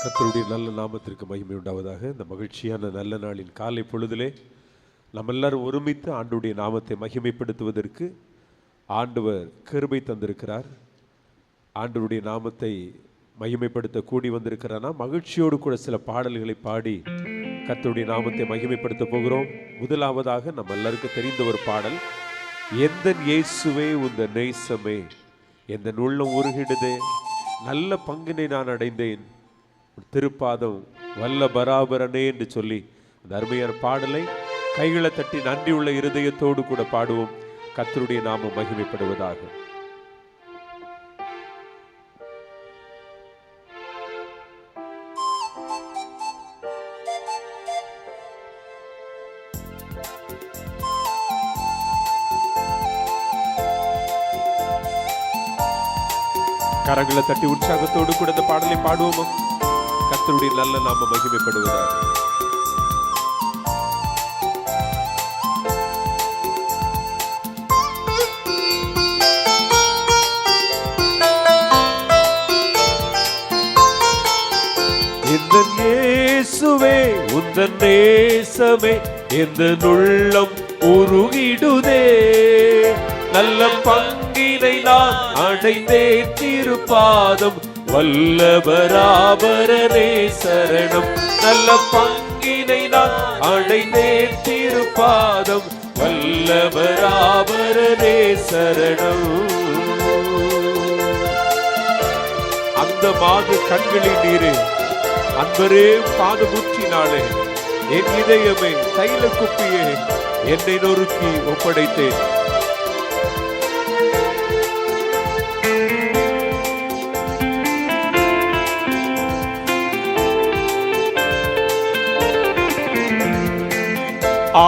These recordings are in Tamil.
கர்த்தருடைய நல்ல நாமத்திற்கு மகிமை உண்டாவதாக. இந்த மகிழ்ச்சியான நல்ல நாளின் காலை பொழுதிலே நம்ம எல்லாரும் ஒருமித்து ஆண்டவருடைய நாமத்தை மகிமைப்படுத்துவதற்கு ஆண்டவர் கிருபை தந்திருக்கிறார். ஆண்டவருடைய நாமத்தை மகிமைப்படுத்த கூடி வந்திருக்கிறானா மகிழ்ச்சியோடு கூட சில பாடல்களை பாடி கர்த்தருடைய நாமத்தை மகிமைப்படுத்த போகிறோம். முதலாவதாக நம்ம எல்லாருக்கும் தெரிந்த ஒரு பாடல், எந்தன் இயேசுவே உந்த நேசமே எந்த உள்ளம் உருகிடுதே, நல்ல பங்கினை நான் அடைந்தேன், திருப்பாதம் வல்ல பராபரனே என்று சொல்லி அந்த அருமையான பாடலை கைகளை தட்டி நன்றி உள்ள இருதயத்தோடு கூட பாடுவோம். கர்த்தருடைய நாமம் மகிமைப்படுவதாக. கரங்களை தட்டி உற்சாகத்தோடு கூட இந்த பாடலை பாடுவோமா? கர்த்தருடைய நல்ல நாம மகிமைப்படுவதாக. எந்தன் இயேசுவே உந்தன் நேசமே எந்தன் உள்ளம் உருகிடுதே, நல்ல பங்கினை நான் அடைந்தேன், திருப்பாதம் வல்லபராபரனே சரணம், நல்ல பங்கினை நான் அடைந்தேன், திருப்பாதம் வல்லபராபரனே சரணம். அந்த மாது கண்களின் நீரே அன்பரே பாதமுற்றினாலே, என் இதயமே தைல குப்பியே என்னை நொறுக்கி ஒப்படைத்தேன்.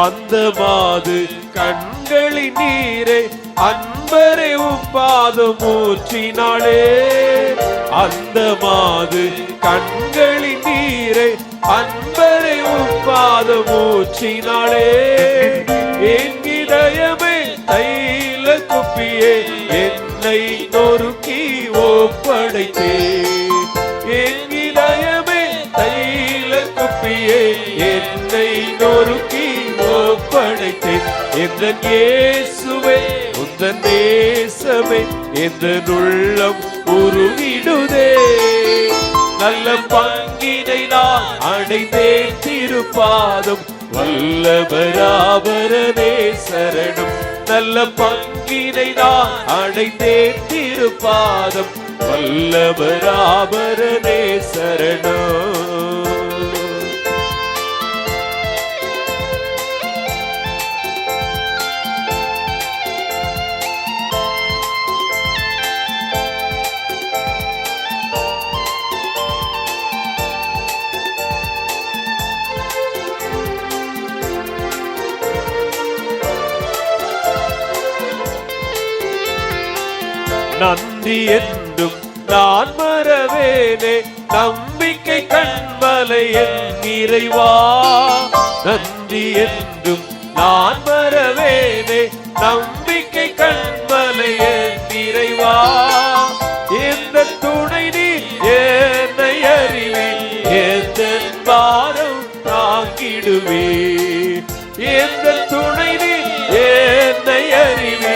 அந்த மாது கண்களின் நீரே அன்பரே உப்பாதம் ஊற்றினாளே, அந்த மாது கண்களின் நீரே அன்பரே உப்பாதம் ஊற்றினாளே, என் இதயமே தைல குப்பியே என்னை நொறுக்கி ஒப்படைத்தே, என் இதயமே தைல குப்பியே என்னை நொறுக்கி ஒப்படைத்தேன். எந்தன் இயேசுவே உந்தன் நேசமே எந்தன் உள்ளம் உருகிடுதே, நல்ல பங்கினை நான் அடைந்தேன், திருப்பாதம் வல்லபராபரனே சரணம், நல்ல பங்கினை நான் அடைந்தேன், திருப்பாதம் வல்லபராபரனே சரணம். நன்றி என்றும் நான் மறவேனே, நம்பிக்கை கண்மலை என் இறைவா, நன்றி என்றும் நான் மறவேனே, நம்பிக்கை கண்மலை என் இறைவா, எந்த துணை நீ என்னை அறிவே, எந்த பாரம் தாங்கிடுவே, எந்த துணை நீ என்னை அறிவே,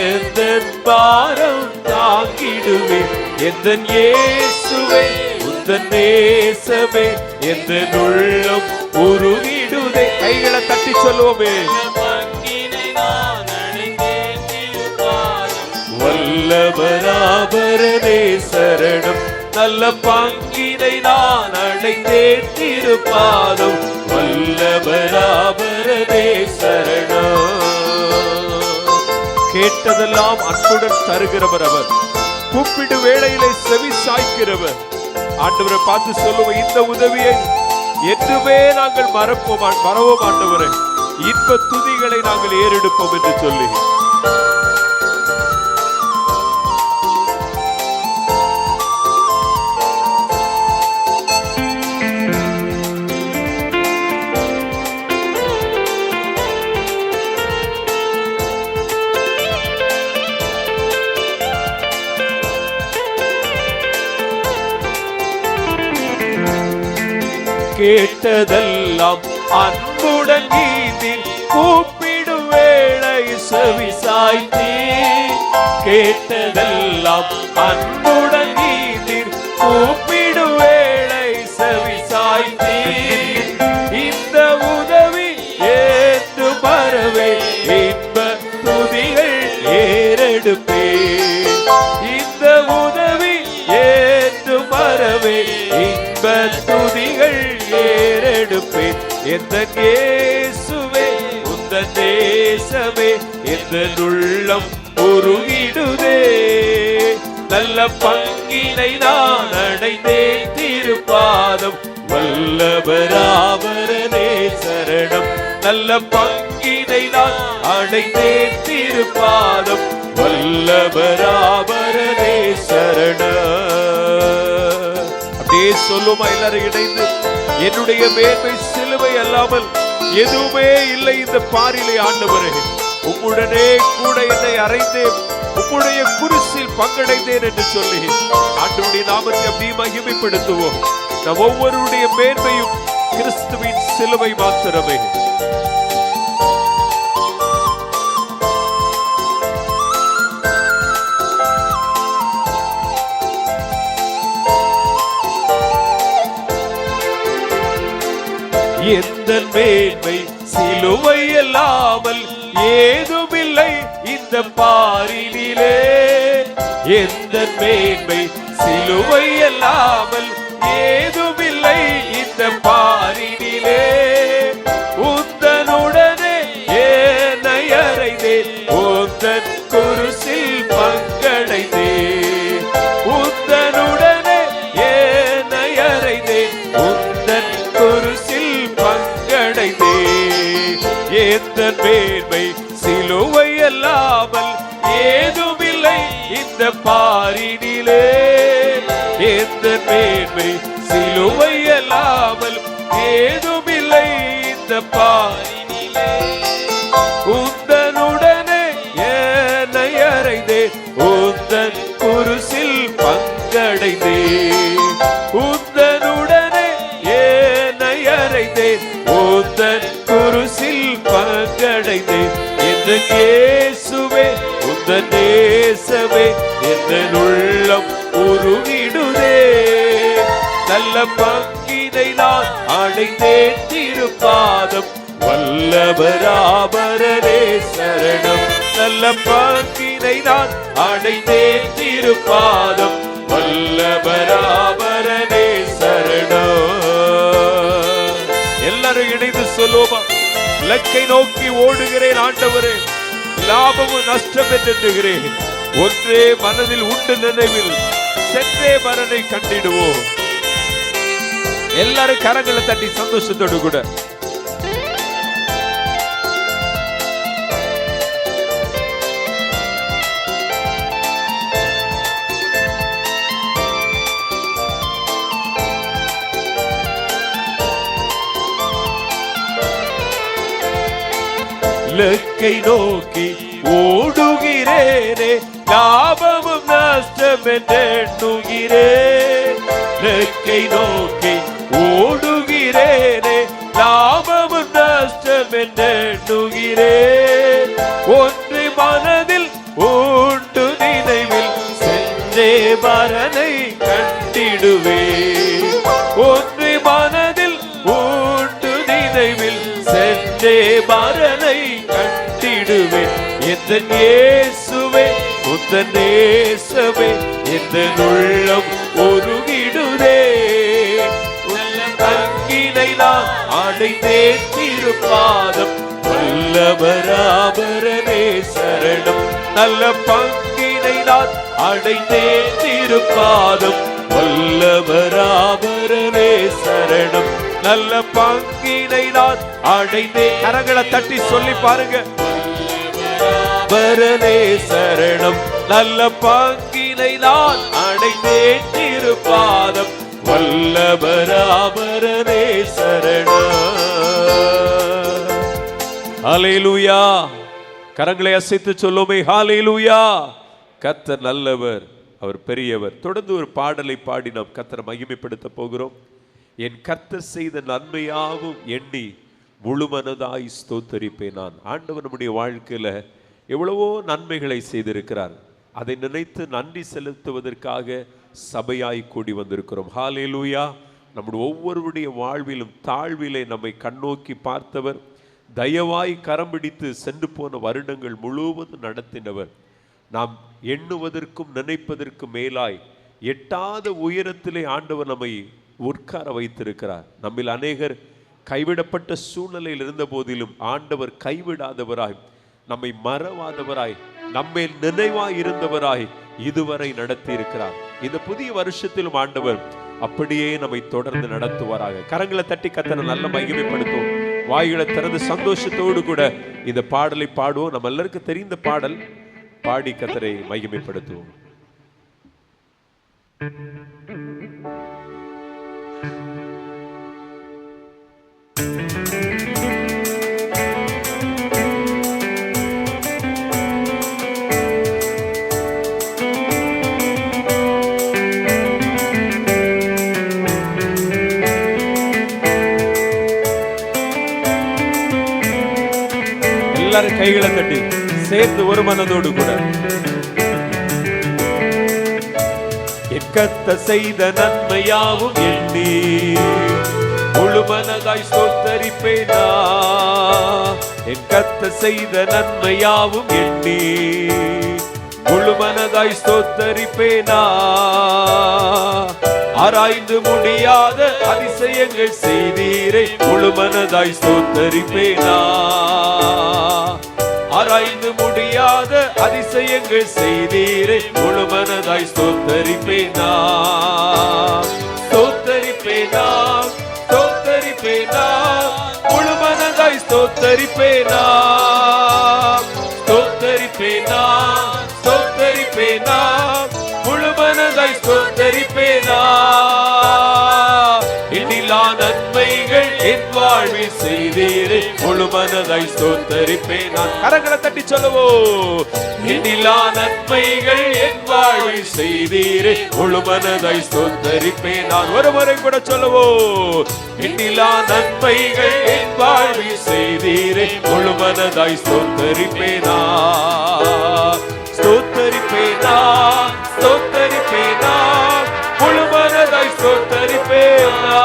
எந்த பாரம் தாங்கிடுவே, எந்தன் இயேசுவே உந்தன் நேசமே எந்தன் உள்ளம் உருகிடுதே. கைகளை தட்டி சொல்லுவோமே, வல்லபராபரனே சரணம், நல்ல பங்கினை நான் அடைந்தேன், திருப்பாதம் வல்லபராபரனே சரணம். கேட்டதெல்லாம் அன்புடன் தருகிறவர் அவர், கூப்பிடு வேளையிலே செவி சாய்க்கிறவர். ஆண்டவரை பார்த்து சொல்லுவோம், இந்த உதவியை என்றுமே நாங்கள் மறவோம் ஆண்டவரே, இன்ப துதிகளை நாங்கள் ஏறெடுப்போம் என்று சொல்லி கேட்டதெல்லாம் அன்புடன் நீதில் கூப்பிடும் வேளை செவிசாய்த்தீ. கேட்டதெல்லாம் அன்புடன் நீதில் கூப்பிடும் வேளை செவிசாய்த்தீ. இந்த உதவி ஏற்று பரவே இன்ப துதிகள் ஏறெடுப்பே. இந்த உதவி ஏற்று பரவே இன்ப துதிகள் ஏறெடுப்பே. எந்த இயேசுவே உந்தன் தேசமே எந்த உள்ளம் உருகிடுதே. நல்ல பங்கினை நான் அடைந்தேன் திருப்பாதம் வல்லபராபரனே சரணம். நல்ல பங்கினை நான் அடைந்தேன் திருப்பாதம் வல்லபராபரனே சரணம். அப்படியே சொல்லுமா எல்லாரும் இணைந்து, என்னுடைய மேன்மை சிலுவை அல்லாமல் எதுவுமே இல்லை இந்த பாரிலே ஆண்டவரே. உம்முடனே கூட என்னை அறைந்தேன், உம்முடைய குருசில் பங்கடைந்தேன் என்று சொல்லி ஆண்டவருடைய நாமத்தை அப்படி மகிமைப்படுத்துவோம். நம் ஒவ்வொருடைய மேன்மையும் கிறிஸ்துவின் சிலுவை மாத்திரமே. எந்த மேன்மை சிலுவை அல்லாமல் ஏதுமில்லை இந்த பாரினிலே. எந்த மேன்மை சிலுவை அல்லாமல் ஏதுமில்லை இந்த பாரினிலே. உந்தனுடனே என்னை அறைந்தேன், உந்தன் குருசில் பங்கடைந்தேன். உந்தனுடனே என்னை அறைந்தேன், உந்தன் குருசில் பங்கடைந்தேன். எந்த மேன்மை சிலுவை அல்லாமல் ஏதுமில்லை இந்த பாரினிலே. எந்த மேன்மை சிலுவை அல்லாமல் ஏதுமில்லை இந்த பாரினிலே. உந்தனுடனே என்னை அறைந்தேன், உந்தன் குருசில் பங்கடைந்தேன். உந்தனுடனே என்னை அறைந்தேன், உந்தன் குருசில் பங்கடைந்தேன். எந்த இயேசுவே உந்தன் நேசமே எந்த உள்ளம் உருகிடுதே. நல்ல பங்கினை நான் அடைந்தேன் திருப்பாதம் வல்லபராபரனே சரணம். நல்ல பங்கினை நான் அடைந்தேன் திருப்பாதம் வல்லபராபரனே சரணம். எல்லாரும் இணைந்து சொல்லுவோமா? இலக்கை நோக்கி ஓடுகிறேன் ஆண்டவரே, லாபமும் நஷ்டம் என்றுகிறேன். ஒன்றே மனதில் உண்டு நினைவில் சென்றே மரனை கண்டிடுவோம். எல்லாரும் கரங்களை தட்டி சந்தோஷத்தோடு கூட இலக்கை நோக்கி ஓடுகிறேனே, லாபமும் நஷ்டம் என்றுகிறேன். இலக்கை நோக்கி ஓடுகிறேனே, லாபமும் நஷ்டம் என்றுகிறேன். ஒன்று மனதில் உண்டு நினைவில் சென்றே மரனை கண்டிடுவேன். ஒன்று மனதில் உண்டு நினைவில் சென்றே மரனை கண்டிடுவேன். எந்த இயேசுவே உந்தன் நேசமே எந்த உள்ளம் உருகிடுதே. நல்ல பங்கினை நான் அடைந்தேன் திருப்பாதம் வல்லபராபரனே சரணம். நல்ல பங்கினை நான் அடைந்தேன் திருப்பாதம் வல்லபராபரனே சரணம். நல்ல பங்கினை நான் அடைந்தேன். கரங்களை தட்டி சொல்லி பாருங்க. வல்லபரனே சரணம். நல்ல பங்கினை நான் அடைந்தேன் திருப்பாதம் வல்லபராபரனே சரணம். ஹல்லேலூயா. கரங்களை அசைத்து சொல்லுமே ஹல்லேலூயா. கர்த்தர் நல்லவர், அவர் பெரியவர். தொடர்ந்து ஒரு பாடலை பாடி நாம் கர்த்தரை மகிமைப்படுத்த போகிறோம். என் கர்த்தர் செய்த நன்மையாவும் எண்ணி முழுமனதாய் ஸ்தோத்தரிப்பேன் நான். ஆண்டவர் நம்முடைய வாழ்க்கையில எவ்வளவோ நன்மைகளை செய்திருக்கிறார். அதை நினைத்து நன்றி செலுத்துவதற்காக சபையாய் கூடி வந்திருக்கிறோம். ஹல்லேலூயா. நம்முடைய ஒவ்வொருவருடைய வாழ்விலும் தாழ்விலே நம்மை கண்ணோக்கி பார்த்தவர், தயவாய் கரம் பிடித்து சென்று போன வருடங்கள் முழுவதும் நடத்தினவர், நாம் எண்ணுவதற்கும் நினைப்பதற்கும் மேலாய் எட்டாத உயரத்திலே ஆண்டவர் நம்மை உட்கார வைத்திருக்கிறார். நம்மில் அநேகர் கைவிடப்பட்ட சூழ்நிலையில் இருந்த போதிலும் ஆண்டவர் கைவிடாதவராய், நம்மை மறவாதவராய், நம்மேல் நினைவாய் இருந்தவராய் இதுவரை நடத்தி இருக்கிறார். இந்த புதிய வருஷத்திலும் ஆண்டவர் அப்படியே நம்மை தொடர்ந்து நடத்துவாராக. கரங்களை தட்டி கர்த்தரை நல்ல மகிமைப்படுத்துவோம். வாய்களை திறந்து சந்தோஷத்தோடு கூட இந்த பாடலை பாடுவோம். நம்ம எல்லாருக்கும் தெரிந்த பாடல் பாடி கர்த்தரை மகிமைப்படுத்துவோம். எல்லாரும் கைகளை தட்டி சேர்ந்து ஒரு மனதோடு கூட என் கர்த்தர் செய்த நன்மையாவும் எண்ணி முழு மனதாய் ஸ்தோத்தரிப்பேனா. என் கர்த்தர் செய்த நன்மையாவும் எண்ணி முழு மனதாய் ஸ்தோத்தரிப்பேனா. ஆராய்ந்து முடியாத அதிசயங்கள் செய்தீரே முழு மனதாய் ஸ்தோத்தரிப்பேனா. ஆராய்ந்து முடியாத அதிசயங்கள் செய்தீரே முழு மனதாய் ஸ்தோத்தரிப்பேனா. ஸ்தோத்தரிப்பேனா, ஸ்தோத்தரிப்பேனா, முழு மனதாய் ஸ்தோத்தரிப்பேனா. ஸ்தோத்தரிப்பேனா, ஸ்தோத்தரிப்பேனா, முழு மனதாய் ஸ்தோத்தரிப்பேனா. எண்ணிலா நன்மைகள் என் வாழ்வில் செய்தீரே முழு மனதாய் ஸ்தோத்தரிப்பேனா. கரங்களை தட்டி சொல்லுவோம். எண்ணிலா நன்மைகள் என் வாழ்வில் செய்தீரே முழு மனதாய் ஸ்தோத்தரிப்பேனா. ஒரு முறை கூட சொல்லுவோம். எண்ணிலா நன்மைகள் என் வாழ்வில் செய்தீரே முழு மனதாய் ஸ்தோத்தரிப்பேனா. ஸ்தோத்தரிப்பேனா, ஸ்தோத்தரிப்பேனா, முழு மனதாய் ஸ்தோத்தரிப்பேனா.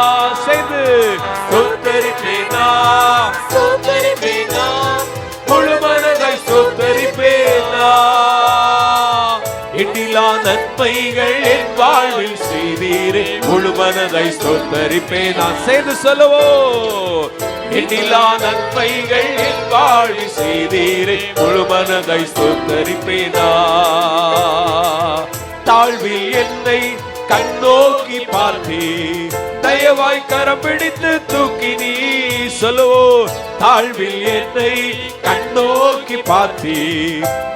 செய்து ஸ்தோத்தரிப்பேனா, ஸ்தோத்தரிப்பேனா, முழு மனதாய் ஸ்தோத்தரிப்பேனா. எண்ணிலா நன்மைகள் என் வாழ்வில் செய்தீரே முழு மனதாய் ஸ்தோத்தரிப்பேனா. செய்து சொல்லுவோம். எண்ணிலா நன்மைகள் என் வாழ்வில் செய்தீரே முழு மனதாய் ஸ்தோத்தரிப்பேனா. தாழ்வில் என்னை கண்ணோக்கி பார்த்தே தயவாய் கரம் பிடித்து தூக்கி நீ சொல்லுவோம். தாழ்வில் என்னை கண்ணோக்கி பார்த்தே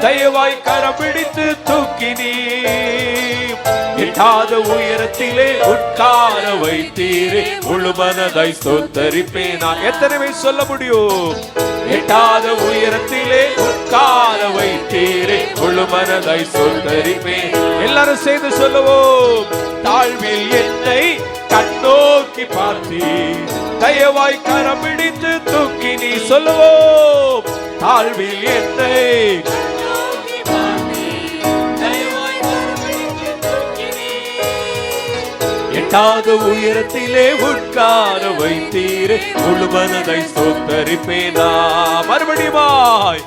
தயவாய் கரம் பிடித்து தூக்கி நீ எட்டாத உயரத்திலே உட்கார வைத்தீரே முழு மனதாய் ஸ்தோத்தரிப்பேனா. எத்தனை பேர் சொல்ல முடியும்? எட்டாத உயரத்திலே உட்கார வைத்தீரே முழு மனதாய் ஸ்தோத்தரிப்பேன். எல்லாரும் சேர்ந்து சொல்லுவோம். தாழ்வில் என்னை கண்ணோக்கி பார்த்தீ தயவாய் கரம் பிடித்து தூக்கி நீ சொல்லுவோம். தாழ்வில் என்னை எட்டாத உயரத்திலே உட்கார வைத்தீரே முழு மனதாய் ஸ்தோத்தரிப்பேனா. மறுபடியுமாய்.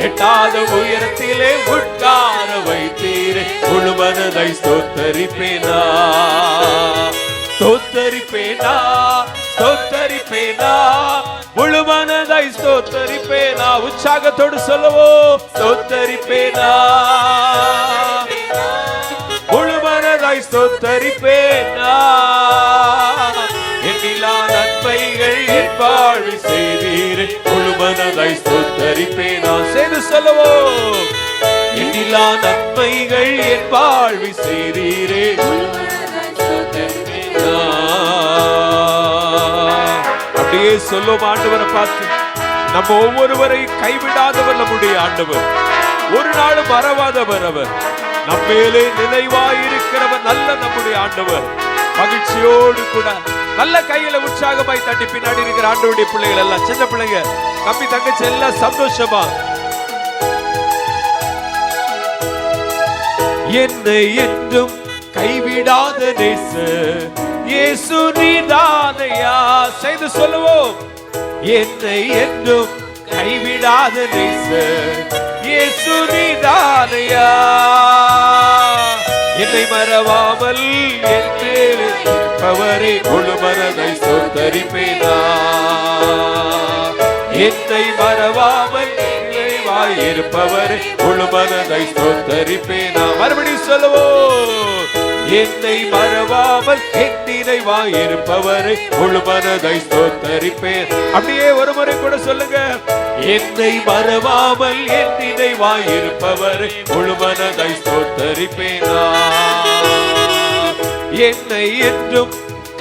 எட்டாத உயரத்திலே உட்கார வைத்தீரே முழு மனதாய் ஸ்தோத்தரிப்பேனா. ஸ்தோத்தரிப்பேனா, ஸ்தோத்தரிப்பேனா, முழு மனதாய் ஸ்தோத்தரிப்பேனா. உற்சாகத்தோடு சொல்லுவோம். ஸ்தோத்தரிப்பேனா, முழு மனதாய் ஸ்தோத்தரிப்பேனா. எண்ணிலா நன்மைகள் என் வாழ்வில் செய்தீரே முழு மனதாய் ஸ்தோத்தரிப்பேனா. செய்து சொல்லுவோம். எண்ணிலா நன்மைகள் என் வாழ்வில் செய்தீரே. அப்படியே சொல்லும். ஆண்டவரை பார்த்து நம்ம ஒவ்வொருவரையும் கைவிடாதவர் நம்முடைய ஆண்டவர், ஒரு நாளும் மறவாதவர் அவர், நம்மேலே நினைவாயிருக்கிறவர் நல்ல நம்முடைய ஆண்டவர். மகிழ்ச்சியோடு கூட நல்ல கையில உற்சாகமாய் தட்டி பின்னாடி இருக்கிற ஆண்டவருடைய பிள்ளைகள் எல்லாம், சின்ன பிள்ளைங்க, தம்பி தங்கச்சி எல்லாம் சந்தோஷமா என்னை என்றும் கைவிடாத நேசர் இயேசு நீதானையா. செய்து சொல்லுவோம். என்னை என்றும் கைவிடாத நேசர் இயேசு நீதானையா. என்னை மறவாமல் என்று இருப்பவரை முழு மனதை ஸ்தோத்தரிப்பேனா. என்னை மறவாமல் இருப்பவரை முழு மனதை ஸ்தோத்தரிப்பேனா. மறுபடியும் சொல்லுவோம். என்னை மறவாமல் என் நினைவாய் இருப்பவரை முழு மனதை ஸ்தோத்தரிப்பேன். அப்படியே ஒரு முறை கூட சொல்லுங்க. என்னை மறவாமல் என் நினைவாய் இருப்பவரை முழு மனதை ஸ்தோத்தரிப்பேனா. என்னை என்றும்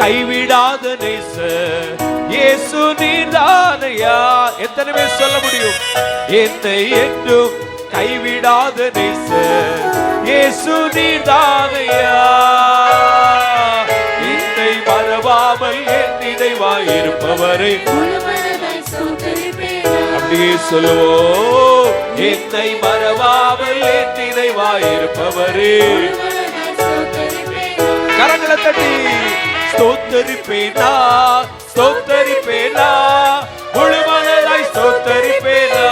கைவிடாத நேசர் இயேசு நீதானையா. எத்தனை பேர் சொல்ல முடியும்? என்னை என்றும் கைவிடாத நேசர் இயேசு நீதானையா. என்னை மறவாமல் என் நினைவாய் இருப்பவரை அப்படியே சொல்லுவோம். என்னை மறவாமல் என் நினைவாய் இருப்பவரே கரங்களை தட்டி ஸ்தோத்தரிப்பேனா, ஸ்தோத்தரிப்பேனா, முழு மனதாய் ஸ்தோத்தரிப்பேனா.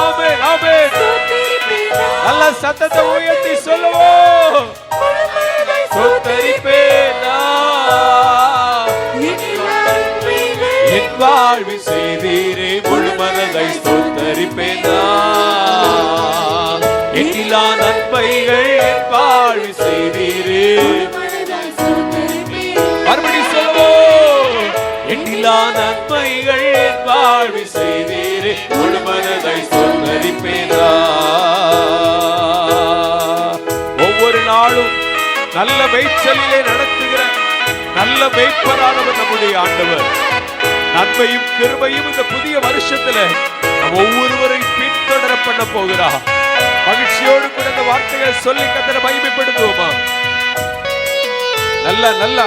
ஆமென், ஆமென். நல்ல சத்தத்தை உயர்த்தி சொல்லுவோம். ஸ்தோத்தரிப்பேனா, என் வாழ்வில் செய்தீரே முழு மனதாய் ஸ்தோத்தரிப்பேனா. எண்ணிலா நன்மைகள் என் வாழ்வில் செய்தீரே. மறுபடி சொல்லுவோம். எண்ணிலா நன்மைகள் என் வாழ்வில் செய்தீரே முழு மனதாய் ஸ்தோத்தரிப்பேனா. ஒவ்வொரு நாளும் நல்ல மேய்ச்சலிலே நடத்துகிற நல்ல மேய்ப்பரானவர் நம்முடைய ஆண்டவர். நன்மையும் கிருபையும் இந்த புதிய வருஷத்துல நம் ஒவ்வொருவரையும் பின்தொடர பண்ண போகிறார். மகிழ்ச்சியோடு கூட இந்த வார்த்தைகளை சொல்லி கர்த்தரை மகிமைப்படுத்துவோமா? நல்ல நல்ல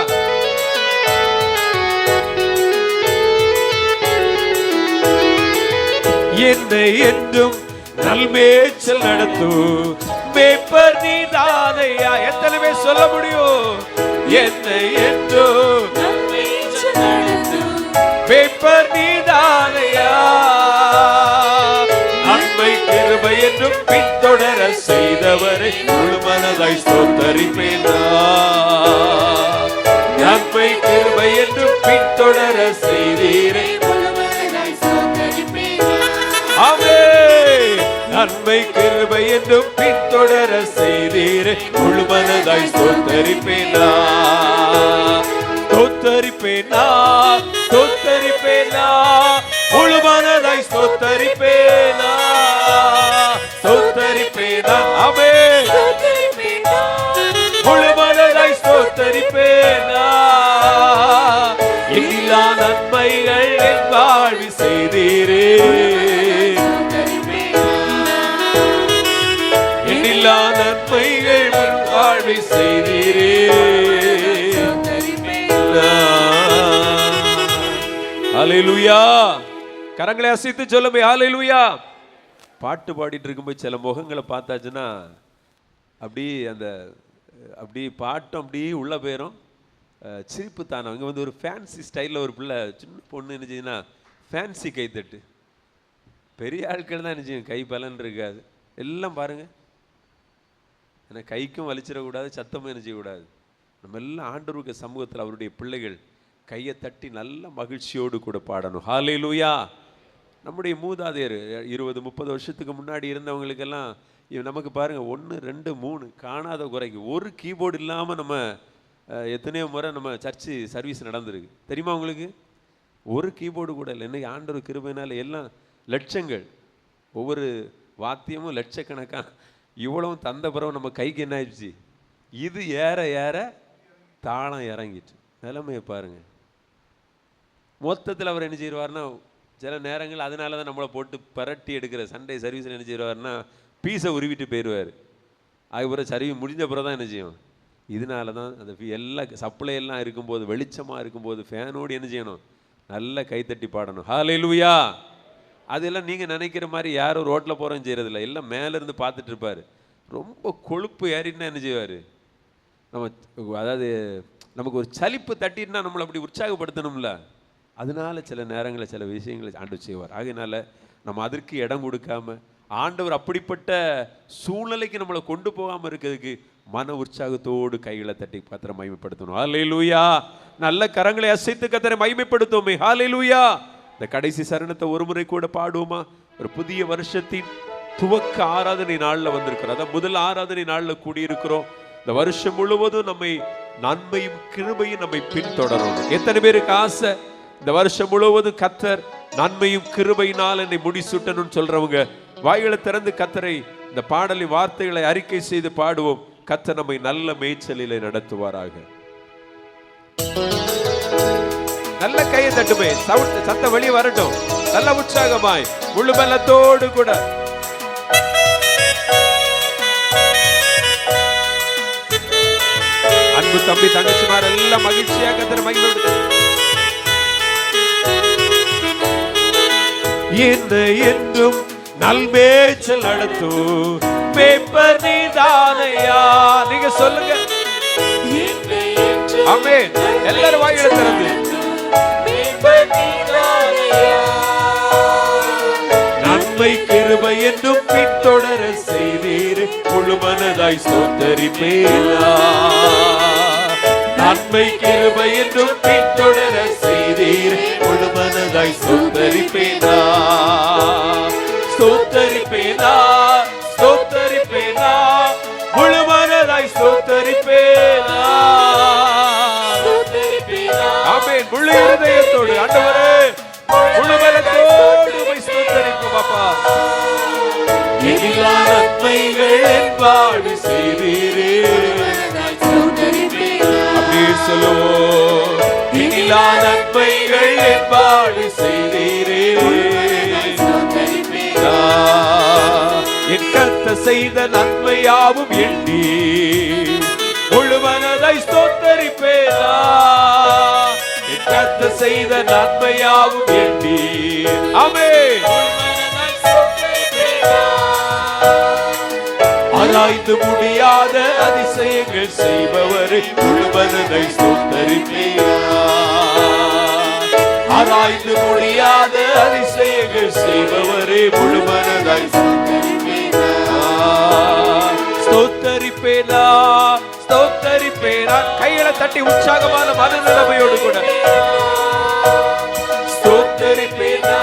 என்னை என்றும் நல்மேய்ச்சல் நடத்தும் மேய்ப்பர் நீதானையா. எத்தனை பேர் சொல்ல முடியும்? என்னை என்றும் மேய்ப்பர் நீதானையா. நன்மை கிருபை என்றும் பின்தொடர செய்தவரை முழு மனதாய் ஸ்தோத்தரிப்பேனா. நன்மை கிருபை என்றும் பின்தொடர செய்தீரே. ஆமென். நன்மை கிருபை என்றும் பின்தொடர செய்தீரே முழு மனதாய் ஸ்தோத்தரிப்பேனா. ஸ்தோத்தரிப்பேனா, ஸ்தோத்தரிப்பேனா, முழு மனதாய் ஸ்தோத்தரிப்பேனா. ஸ்தோத்தரிப்பேனா. ஆமென். முழு மனதாய் ஸ்தோத்தரிப்பேனா. எண்ணிலா நன்மைகள் என் வாழ்வில் செய்தீரே. எண்ணிலா நன்மைகள் என் வாழ்வில் செய்தீரே. ஹல்லேலூயா. கரங்களை அசைத்து சொல்லுமே ஹல்லேலூயா. பாட்டு பாடிட்டு இருக்கும்போது சில முகங்களை பார்த்தாச்சுன்னா அப்படி பாட்டும் அப்படி உள்ள போயிடும். சிரிப்பு தானே. இங்கே வந்து ஒரு ஃபேன்சி ஸ்டைலில் ஒரு பிள்ளை சின்ன பொண்ணு நினைச்சிங்கன்னா ஃபேன்சி கைத்தட்டு. பெரிய ஆட்கள் தான் நினைச்சிங்க கை பலன் இருக்காது. எல்லாம் பாருங்க. ஏன்னா கைக்கும் வலிச்சிடக்கூடாது, சத்தமும் நினைச்சக்கூடாது. நம்ம எல்லாம் ஆண்டவருடைய சமூகத்தில் அவருடைய பிள்ளைகள் கையை தட்டி நல்ல மகிழ்ச்சியோடு கூட பாடணும். ஹல்லேலூயா. நம்முடைய மூதாதையர் 20-30 வருஷத்துக்கு முன்னாடி இருந்தவங்களுக்கெல்லாம் நமக்கு பாருங்கள் 1 2 3 காணாத குறைக்கு ஒரு கீபோர்டு இல்லாமல் நம்ம எத்தனையோ முறை நம்ம சர்ச்சு சர்வீஸ் நடந்திருக்கு தெரியுமா உங்களுக்கு? ஒரு கீபோர்டு கூட இல்லை. இன்னைக்கு ஆண்டவர் கிருபையினால எல்லாம் லட்சங்கள், ஒவ்வொரு வாத்தியமும் லட்சக்கணக்கான இவ்வளவும் தந்த பிறகு நம்ம கைக்கு என்ன ஆயிடுச்சு? இது ஏற ஏற தாளம் இறங்கிட்டு நிலைமையை பாருங்கள். மொத்தத்தில் அவர் என்ன செய்வார்னா சில நேரங்கள் அதனால தான் நம்மளை போட்டு பரட்டி எடுக்கிற சண்டே சர்வீஸில் என்ன செய்வார்னா பீஸை உருவிட்டு போயிடுவார். அதுக்கப்புறம் சர்வீஸ் முடிஞ்ச பிறகு தான் என்ன செய்யும் இதனால தான் அந்த எல்லா சப்ளை எல்லாம் இருக்கும்போது, வெளிச்சமாக இருக்கும்போது ஃபேனோடு என்ன செய்யணும்? நல்ல கைத்தட்டி பாடணும். ஹல்லேலூயா. அதெல்லாம் நீங்கள் நினைக்கிற மாதிரி யாரும் ரோட்டில் போகிறோம் செய்கிறதில்ல. எல்லாம் மேலேருந்து பார்த்துட்டு இருப்பார். ரொம்ப கொழுப்பு ஏறினா என்ன செய்வார்? அதாவது நமக்கு ஒரு சலிப்பு தட்டினா நம்மளை அப்படி உற்சாகப்படுத்தணும்ல. அதனால சில நேரங்களில் சில விஷயங்களை ஆண்டவர் செய்வார். ஆகையினால நம்ம அதற்கு இடம் கொடுக்காம, ஆண்டவர் அப்படிப்பட்ட சூழ்நிலைக்கு நம்மளை கொண்டு போகாமல் இருக்கிறதுக்கு மன உற்சாகத்தோடு கைகளை தட்டி கர்த்தரை மகிமைப்படுத்தணும். ஹல்லேலூயா. நல்ல கரங்களை அசைத்து கர்த்தரை மகிமைப்படுத்துவோமே. ஹல்லேலூயா. இந்த கடைசி சரணத்தை ஒரு முறை கூட பாடுவோமா? ஒரு புதிய வருஷத்தின் துவக்க ஆராதனை நாளில் வந்திருக்கிறோம். அதான் முதல் ஆராதனை நாளில் கூடியிருக்கிறோம். இந்த வருஷம் முழுவதும் நம்மை நன்மையும் கிருபையும் நம்மை பின்தொடரும். எத்தனை பேருக்கு ஆசை இந்த வருஷம் முழுவதும் கர்த்தர் நன்மையும் கிருபையினால் என்னை முடிசூட்டணும்னு சொல்றவங்க வாய்களை திறந்து கர்த்தரை இந்த பாடலின் வார்த்தைகளை அறிக்கை செய்து பாடுவோம். கர்த்தர் நம்மை நல்ல மேய்ச்சலிலே நடத்துவாராக. நல்ல கையை தட்டுமே, சத்தம் வெளியே வரட்டும். நல்ல உற்சாகமாய் முழு பலத்தோடு கூட அன்பு தம்பி தங்கச்சிமார் எல்லாம் மகிழ்ச்சியாக கர்த்தரை மகிமைப்படுத்துங்க. என்னை என்றும் நல்மேய்ச்சல் நடத்தும் மேய்ப்பர் நீதானையா. நீங்க சொல்லுங்க ஆமென். எல்லாரும் வாயில திறந்து நன்மை கிருபை என்றும் பின்தொடர செய்தீர் முழு மனதாய் ஸ்தோத்தரிப்பேனா. நன்மை கிருபை என்றும் பின்தொடர செய்தீர் முழு மனதாய் ஸ்தோத்தரிப்பேனா. ஸ்தோத்தரிப்பேனா, ஸ்தோத்தரிப்பேனா, முழு மனதாய் ஸ்தோத்தரிப்பேனா. ஆமென். முழு இருதயத்தோடு ஆண்டவரே முழு பலத்தோடு ஸ்தோத்தரிப்போம் அப்பா. எதிலா நன்மைகள் என் வாழ்வு செய்தீரே. அப்படியே சொல்லுவோம். எதிலா நன்மைகள் என் வாழ்வு செய்தீரே. என் கர்த்தர் செய்த நன்மையாவும் எண்ணி முழு மனதாய் ஸ்தோத்தரிப்பேனா. என் கர்த்தர் செய்த நன்மையாவும் எண்ணி ஆமென். ஆராய்ந்து முடியாத அதிசயங்கள் செய்பவரை முழு மனதாய் ஸ்தோத்தரிப்பேனா. ஆராய்ந்து முடியாத அதிசயங்கள் செய்பவரே முழு மனதாய் ஸ்தோத்தரிப்பேனா, ஸ்தோத்தரிப்பேனா. கைகளை தட்டி உற்சாகமான மனநிலைமையோடு கூட ஸ்தோத்தரிப்பேனா.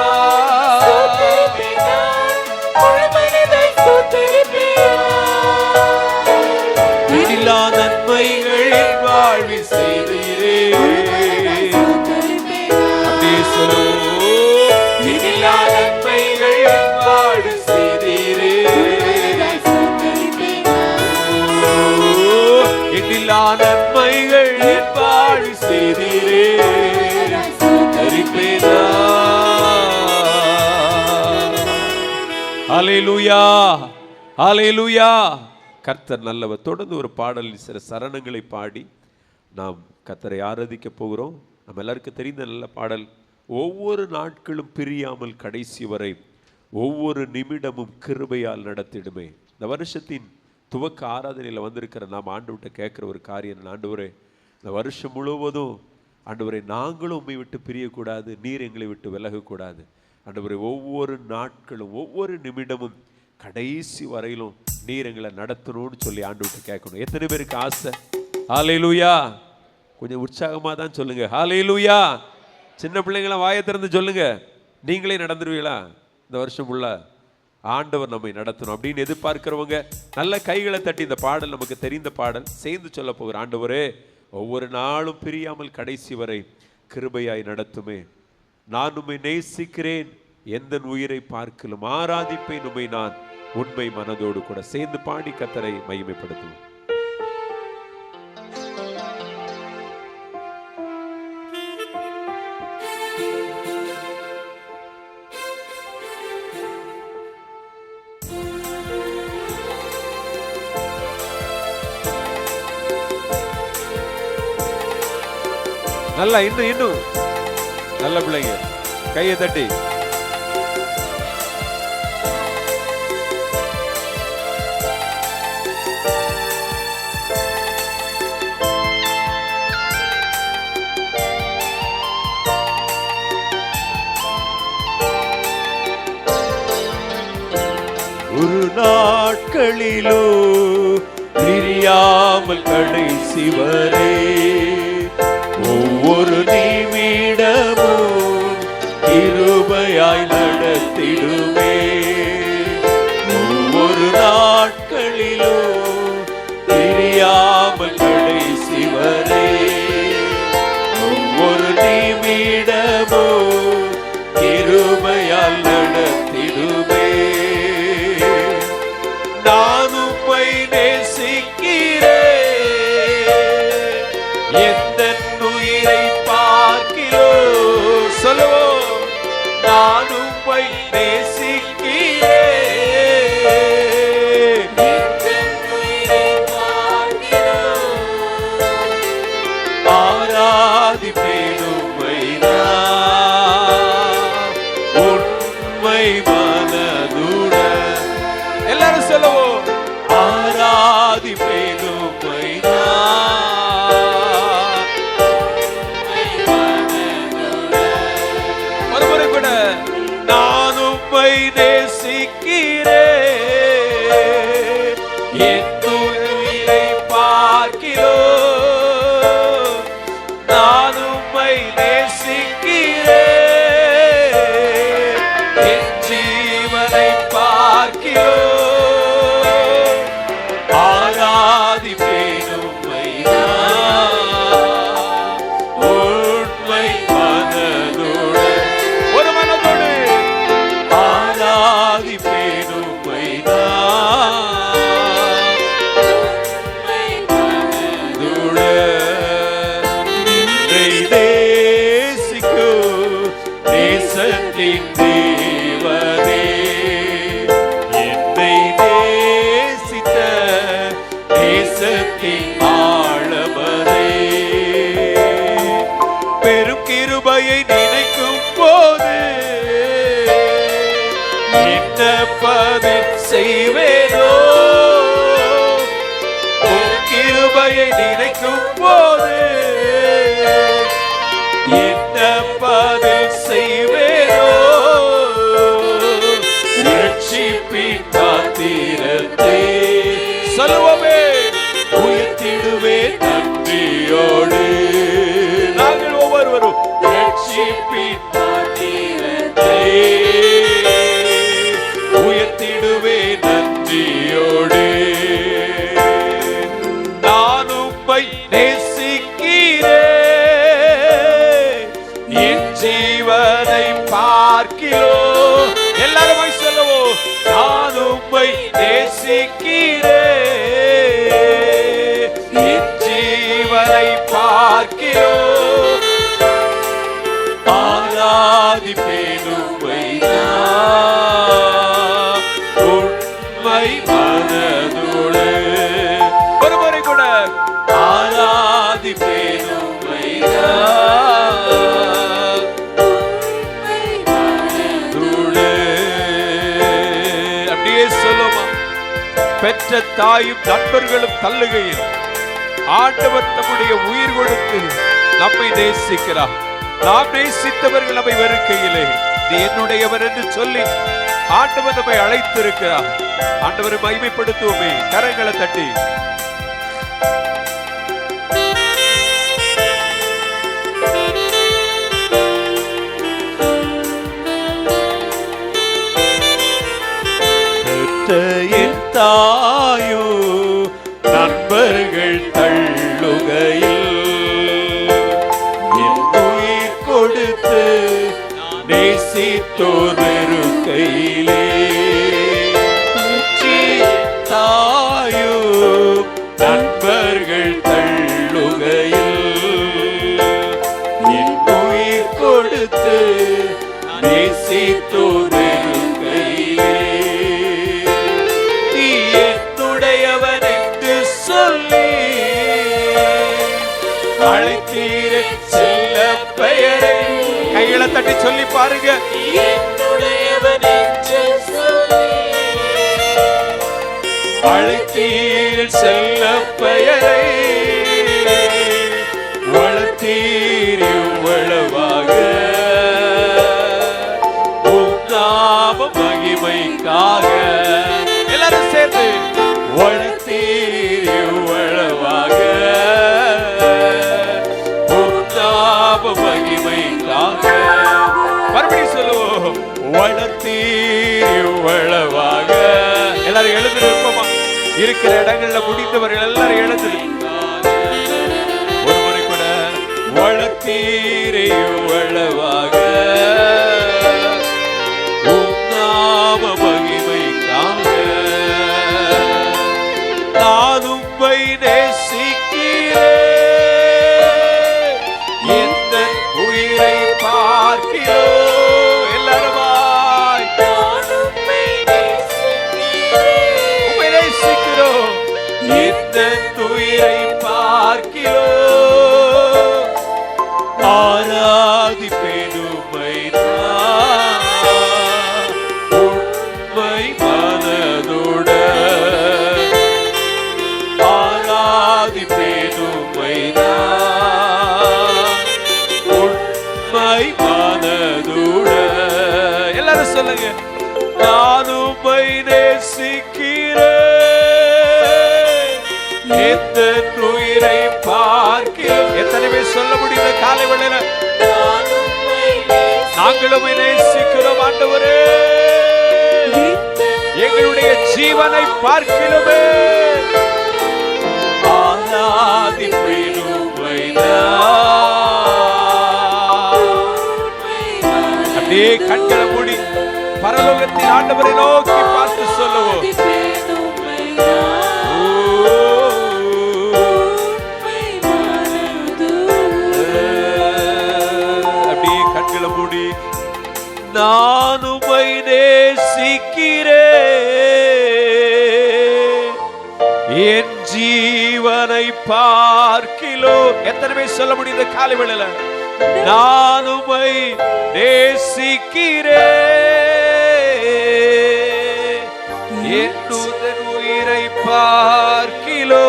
எல்லா நன்மைகள் என் வாழ்வில் செய்தீரே. அப்படியே சொல்லுவோம். எல்லா நன்மைகள் என் வாழ்வில் செய்தீரே. எல்லா நன்மைகள் என் வாழ்வில் செய்தீரே. தரிப்பேனா. ஹல்லேலூயா, ஹல்லேலூயா. கர்த்தர் நல்லவர். தொடர்ந்து ஒரு பாடலில் சில சரணங்களை பாடி நாம் கர்த்தரை ஆராதிக்க போகிறோம். நம்ம எல்லாருக்கும் தெரிந்த நல்ல பாடல். ஒவ்வொரு நாட்களும் பிரியாமல் கடைசி வரை ஒவ்வொரு நிமிடமும் கிருபையால் நடத்திடுமே. இந்த வருஷத்தின் துவக்க ஆராதனையில் வந்திருக்கிற நாம் ஆண்டவர்கிட்ட கேட்குற ஒரு காரியம், ஆண்டவரே இந்த வருஷம் முழுவதும் ஆண்டவரே நாங்களும் உம்மை விட்டு பிரியக்கூடாது, நீர் எங்களை விட்டு விலகக்கூடாது. ஆண்டவரே ஒவ்வொரு நாட்களும் ஒவ்வொரு நிமிடமும் கடைசி வரையிலும் நீர் எங்களை நடத்தணும்னு சொல்லி ஆண்டவர்கிட்ட கேட்கணும். எத்தனை பேருக்கு ஆசை? ஹல்லேலூயா. கொஞ்சம் உற்சாகமாக தான் சொல்லுங்க. ஹல்லேலூயா. சின்ன பிள்ளைங்களாம் வாயை திறந்து சொல்லுங்க. நீங்களே நடந்துருவீங்களா இந்த வருஷம் உள்ள? ஆண்டவர் நம்மை நடத்தணும் அப்படின்னு எதிர்பார்க்கிறவங்க நல்ல கைகளை தட்டி இந்த பாடல் நமக்கு தெரிந்த பாடல் சேர்ந்து சொல்ல போகிற. ஆண்டவரே ஒவ்வொரு நாளும் பிரியாமல் கடைசி வரை கிருபையாய் நடத்துமே. நான் உம்மை நேசிக்கிறேன், எந்த உயிரை பார்க்கலும் ஆராதிப்பேன் உம்மை நான் உண்மை மனதோடு கூட. சேர்ந்து பாடி கர்த்தரை மகிமைப்படுத்துவோம். நல்லா இன்னும் நல்ல பிள்ளைங்க கையை தட்டி. ஒரு நாட்களிலோ பிரியாமல் கடைசி வரை ஒவ்வொரு நிமிடமும் கிருபையாய் நடத்திடுமே. ஒவ்வொரு நாட்களிலோ பிரியாமல் கடைசி வரை ஒவ்வொரு நிமிடமும் கிருபையால் நடத்திடுமே. நான் உம்மை நேசிக்கிறேன், எந்த உயிரை பார்க்கிறோம். சொல்லுவோம், நான் உம்மை நேசிக்கிறேன், எந்த உயிரை பார்க்கிறோம். ஆராதிப்பேன் உம்மை நான் உண்மை மனதுடன். எல்லாரும் சொல்லுவோம், ஆராதிப்பேன் உம்மை நான் உண்மை மனதுடன். ஒருமுறை கூட, நான் உம்மை நேசிக்கிறேன், என் உயிரை பார்க்கிறோம். நான் உம்மை நேசிக்கிறேன், என் ஜீவனை பார்க்கிறோம். ஆராதிப்பேன் உம்மை நான் உண்மை மனதுடன். ஒரு மனதோடு ஆராதிப்பேன் உம்மை நான் உண்மை மனதுடன். என்னை நேசிக்கும் நேசத்தின் தேவனே, என்னை நேசித்த நேசத்தின் ஆழவரே, பெரும் கிருபையை நினைக்கும் போது என்ன பதில் செய்வேனோ. உம் கிருபையை நினைக்கும் போது என்ன பதில் செய்வேனோ. ரட்சிப்பின் பாத்திரத்தை சொல்லுவோமே, உயர்த்திடுவேன் நன்றியோடு. நாங்கள் ஒவ்வொருவரும் ரட்சிப்பின் பாத்திரத்தை உயர்த்திடுவேன் நன்றியோடு. நான் உம்மை நேசிக்கிறேன், என் ஜீவனை பார்க்கிறோம். எல்லாரும் சொல்லுவோம், நான் உம்மை நேசிக்கிறேன், என் ஜீவனை பார்க்கிறோம். ஆராதிப்பேன் உம்மை நான் உண்மை மனதுடன். ஒருமுறை கூட, ஆராதிப்பேன் உம்மை நான் உண்மை மனதுடன். அப்படியே சொல்லுமா, பெற்ற தாயும் நண்பர்களும் தள்ளுகையில் ஆண்டவர் தம்முடைய உயிர் கொடுத்து நம்மை நேசிக்கிறார். நாம் நேசித்தவர்கள் நம்மை வெறுக்கையிலே நீ என்னுடையவர் என்று சொல்லி ஆண்டவர் நம்மை அழைத்திருக்கிறார். ஆண்டவரை மகிமைப்படுத்துவோமே, கரங்களை தட்டி. என் தாயோ நண்பர்கள் தள்ளுகையில் என் உயிர் கொடுத்து நேசித்தோர் வெறுக்கையிலே. தாயோ நண்பர்கள் தள்ளுகையில் என் உயிர் கொடுத்து நேசித்தோர் வெறுக்கையிலே. நீ என்னுடையவன் என்று சொல்லி அழைத்தீரே செல்ல பெயரே. கைகளை தட்டி சொல்லி பாருங்க. அழைத்தீர் செல்ல பெயரை வளர்த்தீர் இவ்வளவாக உம் நாம மகிமைக்காக. எல்லாரும் சேர்ந்து வளர்த்தீர் இவ்வளவாக உம் நாம மகிமைக்காக. மறுபடியும் சொல்லுவோம். வளர்த்தீர் இவ்வளவாக. எல்லாரும் எழுந்து நிற்போமா? இருக்கிற இடங்கள்ல முடிந்தவர்கள் எல்லாரும் எழுந்து ஒரு முறை கூட. வளர்த்தீரே இவ்வளவாக உம் நாம மகிமைக்காக. நான் உம்மை நேசிக்கிறேன், எந்த உயிரை பார்க்கிறோம். எல்லாருமாய் உம்மை நேசிக்கிறோம், எந்த உயிரை பார்க்கிறோம். ஆராதிப்பேன் உம்மை நான் உண்மை மனதுடன். ஆராதிப்பேன் உம்மை நான் உண்மை மனதுடன். எல்லாரும் சொல்லுங்க. நான் உம்மை நேசிக்கிறேன், எந்த உயிரை பார்க்கிறோம். எத்தனை பேர் சொல்ல முடியுது காலை வேளையில? நாங்கள் உம்மை நேசிக்கிறோம் ஆண்டவரே, எங்களுடைய ஜீவனை பார்க்கிறோமே. ஆராதிப்பேன் உம்மை நான். அப்படியே கண்களை மூடி பரலோகத்தின் ஆண்டவரை நோக்கி பார்த்து சொல்லுவோம். அப்படியே கண்களை மூடி. நான் உம்மை நேசிக்கிறேன், என் ஜீவனை பார்க்கிலோ. எத்தனை பேர் சொல்ல முடியுது காலை வேளையில? நான் உம்மை நேசிக்கிறேன், என் உயிரை பார்க்கிலோ.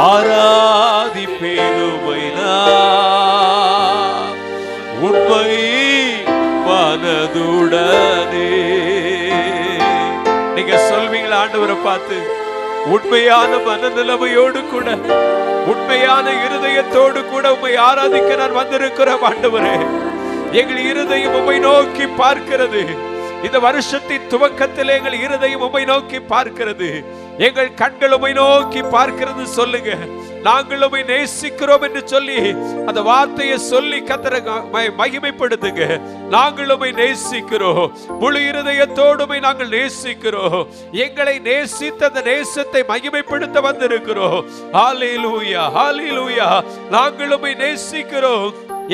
ஆராதிப்பேன் உம்மை நான் உண்மை மனதுடனே. நீங்க சொல்வீங்களா ஆண்டவரை பார்த்து? உண்மையான மனநிலைமையோடு கூட, உண்மையான இருதயத்தோடு கூட உம்மை ஆராதிக்க நான் வந்திருக்கிறேன் ஆண்டவரே. எங்கள் இருதயம் உம்மை நோக்கி பார்க்கிறது. இந்த வருஷத்தின் துவக்கத்தில் எங்கள் இருதயம் உம்மை நோக்கி பார்க்கிறது. எங்கள் கண்கள் உம்மை நோக்கி பார்க்கிறது. சொல்லுங்க. நாங்கள் உம்மை நேசிக்கிறோம் என்று சொல்லி அந்த வார்த்தையை சொல்லி கர்த்தரை மகிமைப்படுத்துங்க. நாங்கள் உம்மை நேசிக்கிறோம், முழு இருதயத்தோடு உம்மை நாங்கள் நேசிக்கிறோம். எங்களை நேசித்த அந்த நேசத்தை மகிமைப்படுத்த வந்திருக்கிறோம். ஹல்லேலூயா, ஹல்லேலூயா. நாங்கள் உம்மை நேசிக்கிறோம்,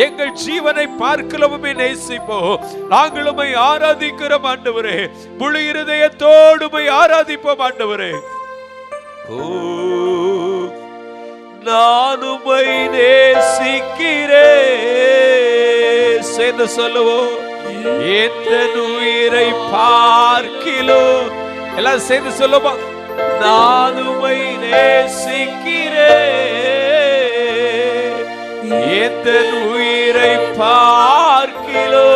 எங்கள் ஜீவனை பார்க்கிறோம், உம்மை நேசிப்போம். நாங்கள் உம்மை ஆராதிக்கிறோம் ஆண்டவரே, முழு இருதயத்தோடு உம்மை ஆராதிப்போம் ஆண்டவரே. ஓ, நான் உம்மை நேசிக்கிறேன். சேர்ந்து சொல்லுவோம். எந்த உயிரை பார்க்கிலோ. எல்லாம் சேர்ந்து சொல்லுவோம். நான் உம்மை நேசிக்கிறேன், எந்த உயிரை பார்க்கிலோ.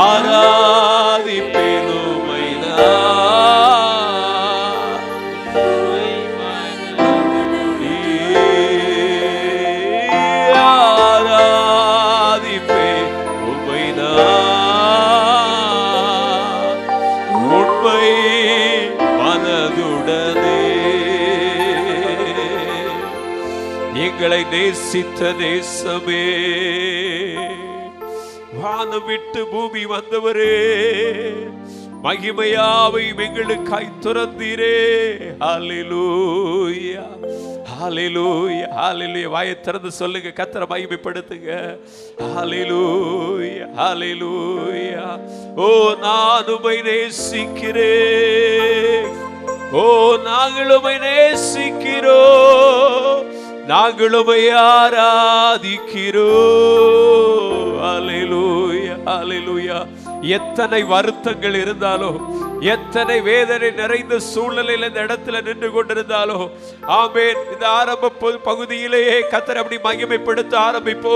ஆராதிப்பேன் உம்மை நான் ஆராதிப்பேன் உம்மை நான் உண்மை மனதுடனே. எங்களை நேசித்த நேசமே, வானம் விட்டு பூமி வந்தவரே, மகிமையாவை எங்களுக்காய் துறந்தீரே. ஹல்லேலூயா, ஹல்லேலூயா, ஹல்லேலூயா. வாயை திறந்து சொல்லுங்க, கர்த்தரை மகிமைப்படுத்துங்க. ஹல்லேலூயா, ஹல்லேலூயா. ஓ, நான் உம்மை நேசிக்கிறேன். ஓ, நாங்கள் உம்மை நேசிக்கிறோம். நாங்களும் ஆராதிக்கிறோம். அல்லேலூயா, அல்லேலூயா. எத்தனை வருத்தங்கள் இருந்தாலும், எத்தனை வேதனை நிறைந்த சூழ்நிலையில் இந்த இடத்துல நின்று கொண்டிருந்தாலோ, ஆமென், இந்த ஆரம்ப பகுதியிலேயே கர்த்தர் அப்படி மகிமைப்படுத்த ஆரம்பிப்போ.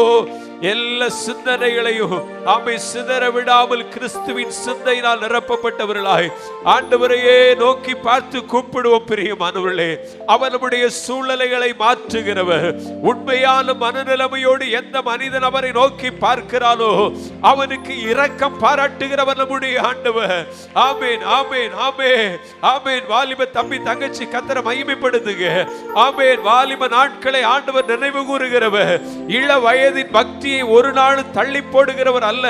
எல்லா சிந்தனைகளையும் ஆமென் சிதற விடாமல் கிறிஸ்துவின் சிந்தையினால் நிரப்பப்பட்டவர்களாய் ஆண்டவரையே நோக்கி பார்த்து கூப்பிடுவோம். பிரியமானவர்களே, அவர் நம்முடைய சூழ்நிலைகளை மாற்றுகிறவர். உண்மையான மனநிலைமையோடு எந்த மனிதன் அவரை நோக்கி பார்க்கிறானோ அவனுக்கு இரக்கம் பாராட்டுகிறவர் நம்முடைய ஆண்டவர். ஆமென், ஆமென், ஆமென், ஆமென். வாலிப தம்பி தங்கச்சி கர்த்தரை மகிமைப்படுத்துங்க. ஆமென். வாலிப நாட்களை ஆண்டவர் நினைவு கூறுகிறவர். இள வயதின் பக்தியை ஒரு நாள் தள்ளி போடுகிறவர் அல்ல.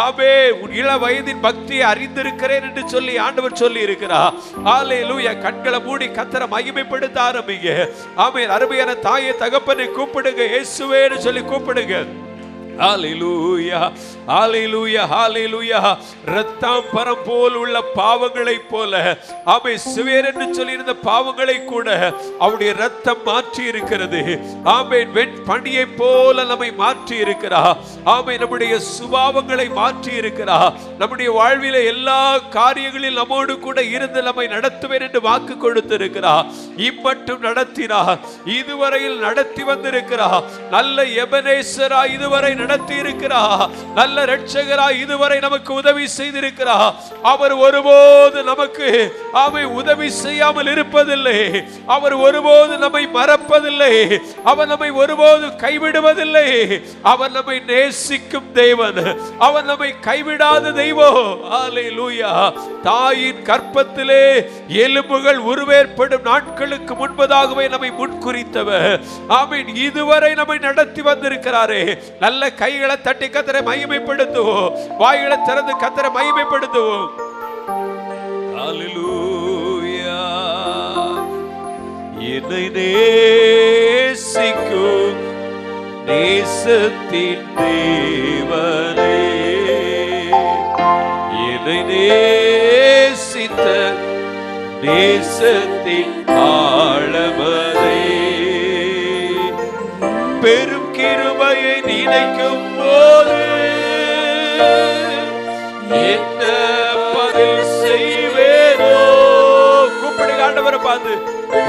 ஆமென். இள வயதின் பக்தியை அறிந்திருக்கிறேன் என்று சொல்லி ஆண்டவர் சொல்லி இருக்கிறார். ஹல்லேலூயா. கண்களை மூடி கர்த்தரை மகிமைப்படுத்த ஆரம்பிங்க. ஆமென். அருமையான தாயை தகப்பனை கூப்பிடுங்க, இயேசுவேன்னு சொல்லி கூப்பிடுங்க. ஹல்லேலூயா, ஹல்லேலூயா, ஹல்லேலூயா. இரத்தாம்பரம் போல் உள்ள பாவங்களை போல ஆமென் சிவேர் என்று சொல்லி இருந்த பாவங்களை கூட அவருடைய இரத்தம் மாற்றி இருக்கிறது. ஆமென். வெண்பனியை போல நம்மை மாற்றி இருக்கிறார். ஆமென். நம்முடைய சுபாவங்களை மாற்றி இருக்கிறார். நம்முடைய வாழ்வில எல்லா காரியங்களில் நம்மோடு கூட இருந்து நம்மை நடத்துவேன் என்று வாக்கு கொடுத்திருக்கிறார். இம்மட்டும் நடத்தினார். இதுவரையில் நடத்தி வந்திருக்கிறார். நல்ல எபனேசரா இதுவரை நடத்தி இருக்கிறார். நல்ல இரட்சகராய் இதுவரை நமக்கு உதவி செய்திருக்கிறார். அவர் ஒருபோது நமக்கு உதவி செய்யாமல் இருப்பதில்லை. அவர் ஒருபோது நம்மை மறப்பதில்லை. அவர் நம்மை ஒருபோது கைவிடுவதில்லை. அவர் நம்மை நேசிக்கும் தேவன். அவர் நம்மை கைவிடாத தெய்வம். ஹல்லேலூயா. தாயின் கற்பத்திலே எலும்புகள் உருவேற்படும் நாட்களுக்கு முன்பதாகவே நம்மை முன்குறித்தவர். ஆமென். இதுவரை நம்மை நடத்தி வந்திருக்கிறாரே. நல்ல கைகளை தட்டி கர்த்தரை மகிமைப்படுத்துவோம். வாய்களை திறந்து கர்த்தரை மகிமைப்படுத்துவோம். ஹல்லேலூயா. என்னை நேசிக்கும் நேசத்தின் தேவனே, என்னை நேசித்த நேசத்தின் ஆழமதே, பெரும் கிருபையை நினைக்கும் போது என்ன பதில் செய்வேனோ. கூப்பிடுங்க ஆண்டவரை பார்த்து.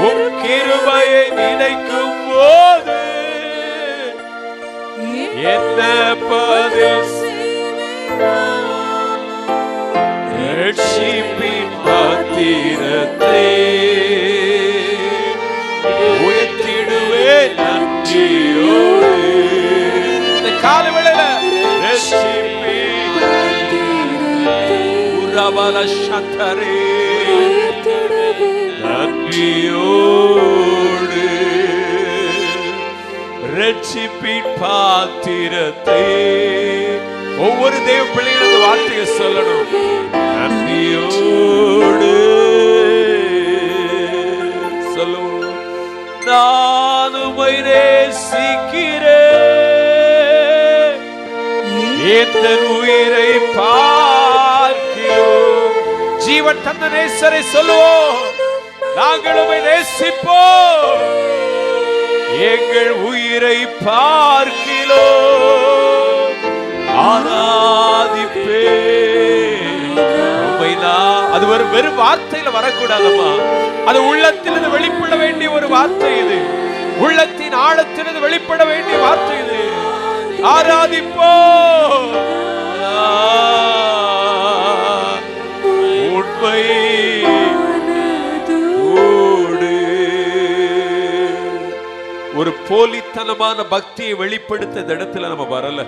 உம் கிருபையை நினைக்கும் போது என்ன பதில் செய்வேனோ. ரட்சிப்பின் பாத்திரத்தை உயர்த்திடுவேன் நன்றியோடு. இந்த கால வேளையில ரட்சிப்பின் உரவல சந்தரே நன்றியோடு ரட்சிப்பின் பாத்திரத்தை ஒவ்வொரு தேவ பிள்ளைகளும் அந்த வார்த்தையை சொல்லணும். நன்றியோடு சொல்லுவோம். நான் உம்மை நேசிக்கிறேன், என் உயிரை பார்க்கிறோம். ஜீவன் தந்த நேசரை சொல்லுவோம். நாங்கள் உம்மை நேசிப்போம், எங்கள் உயிரை பார்க்கிறோம், ஆராதிப்பேன். அது ஒரு வெறும் வார்த்தையில வரக்கூடாதம்மா. அது உள்ளத்திலிருந்து வெளிப்பட வேண்டிய ஒரு வார்த்தை. இது உள்ளத்தின் ஆழத்திலிருந்து வெளிப்பட வேண்டிய வார்த்தை. இது ஆராதிப்போம். உண்மை ஒரு போலித்தனமான பக்தியை வெளிப்படுத்த இந்த இடத்துல நம்ம வரல.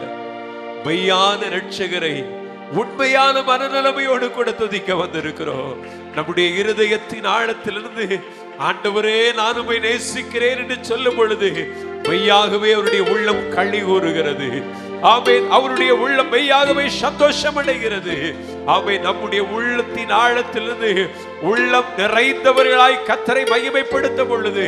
மெய்யான இரட்சகரை உண்மையான மனநிலைமையோடு கூட துதிக்க வந்திருக்கிறோம். நம்முடைய இருதயத்தின் ஆழத்திலிருந்து ஆண்டவரே நான் உம்மை நேசிக்கிறேன் என்று சொல்லும் பொழுது மெய்யாகவே அவருடைய உள்ளம் களி கூறுகிறது. ஆமென். அவருடைய உள்ளம் மெய்யாகவே சந்தோஷம் அடைகிறது. ஆமே நம்முடைய உள்ளத்தின் ஆழத்திலிருந்து உள்ளம் நிறைந்தவர்களாய் கர்த்தரை மகிமைப்படுத்தும் பொழுது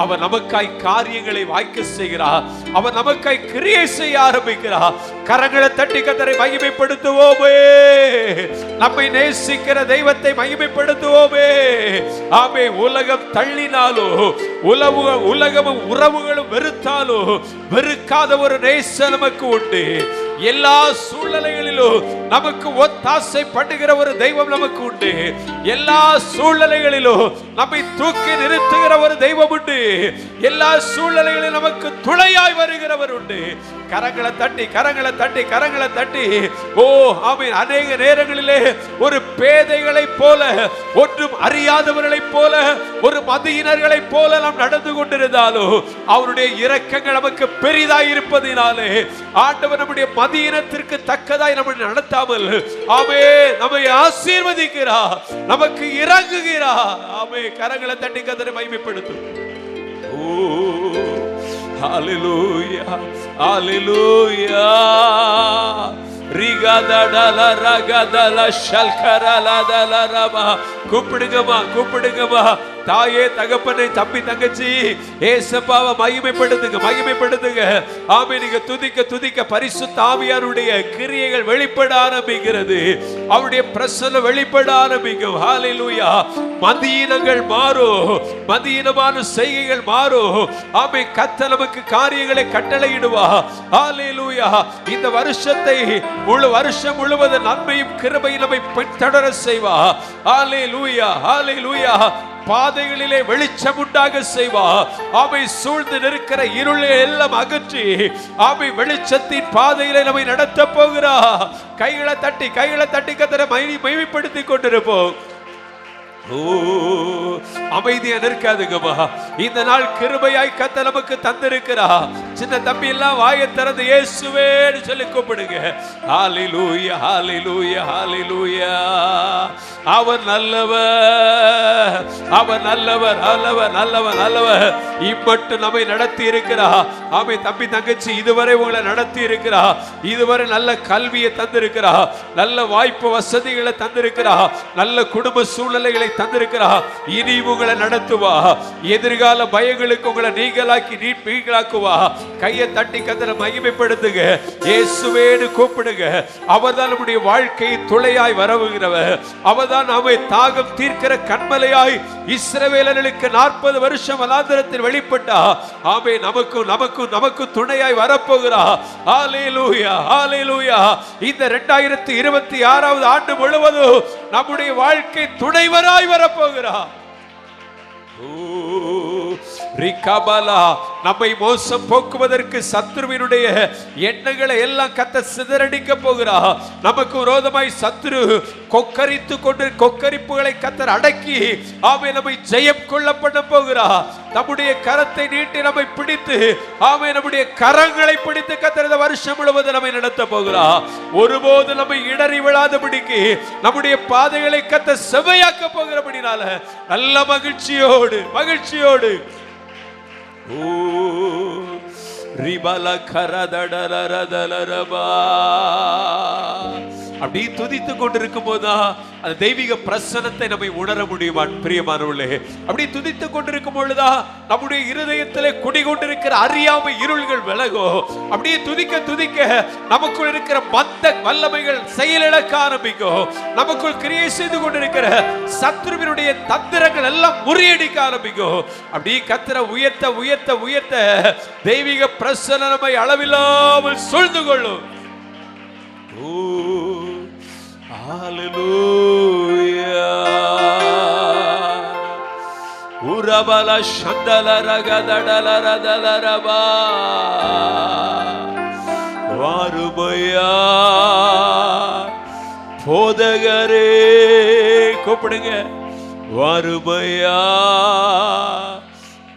அவர் நமக்காய் காரியங்களை வாய்க்க செய்கிறார். அவர் நமக்காய் கிரியை செய்ய ஆரம்பிக்கிறார். கரங்களை தட்டி கர்த்தரை மகிமைப்படுத்துவோமே. நம்மை நேசிக்கிற தெய்வத்தை மகிமைப்படுத்துவோமே. ஆமே உலகம் தள்ளினாலோ உலகமும் உறவுகளும் வெறுத்தாலோ வெறுக்காத ஒரு நேசம் நமக்கு உண்டு. எல்லா சூழ்நிலைகளிலும் நமக்கு ஒத்தாசை பண்ணுகிற ஒரு தெய்வம் நமக்கு உண்டு. எல்லா சூழ்நிலைகளிலும் நம்மை தூக்கி நிறுத்துகிற ஒரு தெய்வம் உண்டு. எல்லா சூழ்நிலைகளிலும் நமக்கு துணையாய் வருகிறவர் உண்டு. கரங்களை தட்டி கரங்களை தட்டி கரங்களை தட்டி ஓ ஆமென். அநேக நேரங்களிலே ஒரு பேதைகளை போல, ஒன்றும் அறியாதவர்களைப் போல, ஒரு மதியினர்களைப் போல நாம் நடந்து கொண்டிருந்தாலும் அவருடைய இரக்கங்கள் நமக்கு பெரிதாய் இருப்பதினாலே ஆண்டவர் நம்முடைய மதியினத்திற்கு தக்கதாய் நம்மை நடத்தாமல் ஆமே நம்மை ஆசீர்வதிக்கிறார், நமக்கு இறங்குகிறார். ஆமே கரங்களை தட்டி கர்த்தரை மகிமைப்படுத்தும். ஓ ஹalleluya ஹalleluya ரிகதடல ரகதல ஷல்கரலதலரமா. கூப்பிடுங்கம்மா கூப்பிடுங்கம்மா. தாயே தகப்பனை தம்பி தங்கச்சி ஏசப்பாவை மகிமைப்படுத்துங்க மகிமைப்படுத்துங்க. ஆமே நீங்க துதிக்க துதிக்க பரிசுத்த ஆவியாருடைய கிரியைகள் வெளிப்பட ஆரம்பிக்கிறது. அவருடைய பிரசன்னம் வெளிப்பட ஆரம்பிக்கும். ஹalleluya. மதியினங்கள் மாறும், மதியினமான செய்கைகள் மாறும். ஆமே கர்த்தர் நமக்கு காரியங்களை கட்டளையிடுவா. ஹalleluya. இந்த வருஷத்தை முழு வருஷம் முழுவதும் நன்மையும் கிருபையும் நம்மை பின்தொடர செய்வா. ஹalleluya ஹalleluya. பாதைகளிலே வெளிச்சம் உண்டாக செய்வா. ஆமை சூழ்ந்து நிற்கிற இருளை எல்லாம் அகற்றி ஆமை வெளிச்சத்தின் பாதையிலே நம்மை நடத்த போகிறா. கைகளை தட்டி கர்த்தரை மகிமைப்படுத்திக் கொண்டிருப்போம். ஓ அமைதியா நிற்காதுங்கம்மா. இந்த நாள் கிருபையாய் கர்த்தர் நமக்கு தந்திருக்கிறா. சின்ன தம்பி எல்லாம் வாயை திறந்து இயேசுவேன்னு சொல்லி கூப்பிடுங்க. ஹalleluya ஹalleluya ஹalleluya. அவர் நல்லவர், அவர் நல்லவர் நல்லவர் நல்லவர் நல்லவர். இப்பட்டு நம்மை நடத்தி இருக்கிறா. ஆமே தம்பி தங்கச்சி இதுவரை உங்களை நடத்தி இருக்கிறா. இதுவரை நல்ல கல்வியை தந்திருக்கிறா, நல்ல வாய்ப்பு வசதிகளை தந்திருக்கிறா, நல்ல குடும்ப சூழ்நிலைகளை தந்திருக்கிறா. இனி உங்களை நடத்துவா. எதிர்கால பயங்களுக்கு உங்களை நீங்களாக்குவா. கையை தட்டி கர்த்தரை மகிமைப்படுத்துங்க. இயேசுவேன்னு கூப்பிடுங்க. அவர்தான் நம்முடைய வாழ்க்கையின் துளையாய் வரவுகிறவர். அவர்தான் நாமே தாகம் தீர்க்கிற கண்மலையாய் இஸ்ரவேலர்களுக்கு 40 வருஷம் வனாந்தரத்தில் வெளிப்பட்டா. ஆமே நமக்கும் நமக்கும் நமக்கும் துணையாய் வரப்போகிறா. ஹalleluya ஹalleluya. இந்த 2026வது ஆண்டு முழுவதும் நம்முடைய வாழ்க்கை துணைவராய் வரப்போகிறா. நம்மை மோசம் போக்குவதற்கு சத்ருவினுடைய எண்ணங்களை எல்லாம் கர்த்தர் சிதறடிக்க போகிறா. நமக்கு விரோதமாய் சத்ரு கொக்கரிப்புகளை கர்த்தர் அடக்கி ஆமே நம்மை ஜெயம் கொள்ள பண்ண போகிறா. நம்முடைய கரத்தை நீட்டி நம்மை பிடித்து ஆமே நம்முடைய கரங்களை பிடித்து கர்த்தர் இந்த வருஷம் முழுவதும் நம்மை நடத்த போகிறா. ஒருபோது நம்மை இடறி விழாதபடிக்கு நம்முடைய பாதைகளை கர்த்தர் செவ்வையாக்க போகிறபடினால நல்ல மகிழ்ச்சியோடு மகிழ்ச்சியோடு ஓ ரிபல கரதடரதலரபா அப்படி துதித்துக் கொண்டிருக்கும் போதுதான் அந்த தெய்வீக பிரசன்னத்தை நம்மை உணர முடியுமா பிரியமானவர்களே? அப்படி துதித்துக் கொண்டிருக்கும் பொழுதுதான் நம்முடைய இருதயத்திலே குடிகொண்டிருக்கிற அறியாமை இருள்கள் விலகும். அப்படியே துதிக்க துதிக்க நமக்குள் இருக்கிற மந்த வல்லமைகள் செயலிழக்க ஆரம்பிக்கும். நமக்குள் கிரியை செய்து கொண்டிருக்கிற சத்ருவினுடைய தந்திரங்கள் எல்லாம் முறியடிக்க ஆரம்பிக்கும். அப்படி கர்த்தரை உயர்த்த உயர்த்த உயர்த்த தெய்வீக பிரசன்னம் நம்மை அளவில்லாமல் சூழ்ந்து கொள்ளும். Hallelujah. Urabala shandala ragadadala radalaraba. Varumaya podagare கூப்பிடுங்க. வருமையா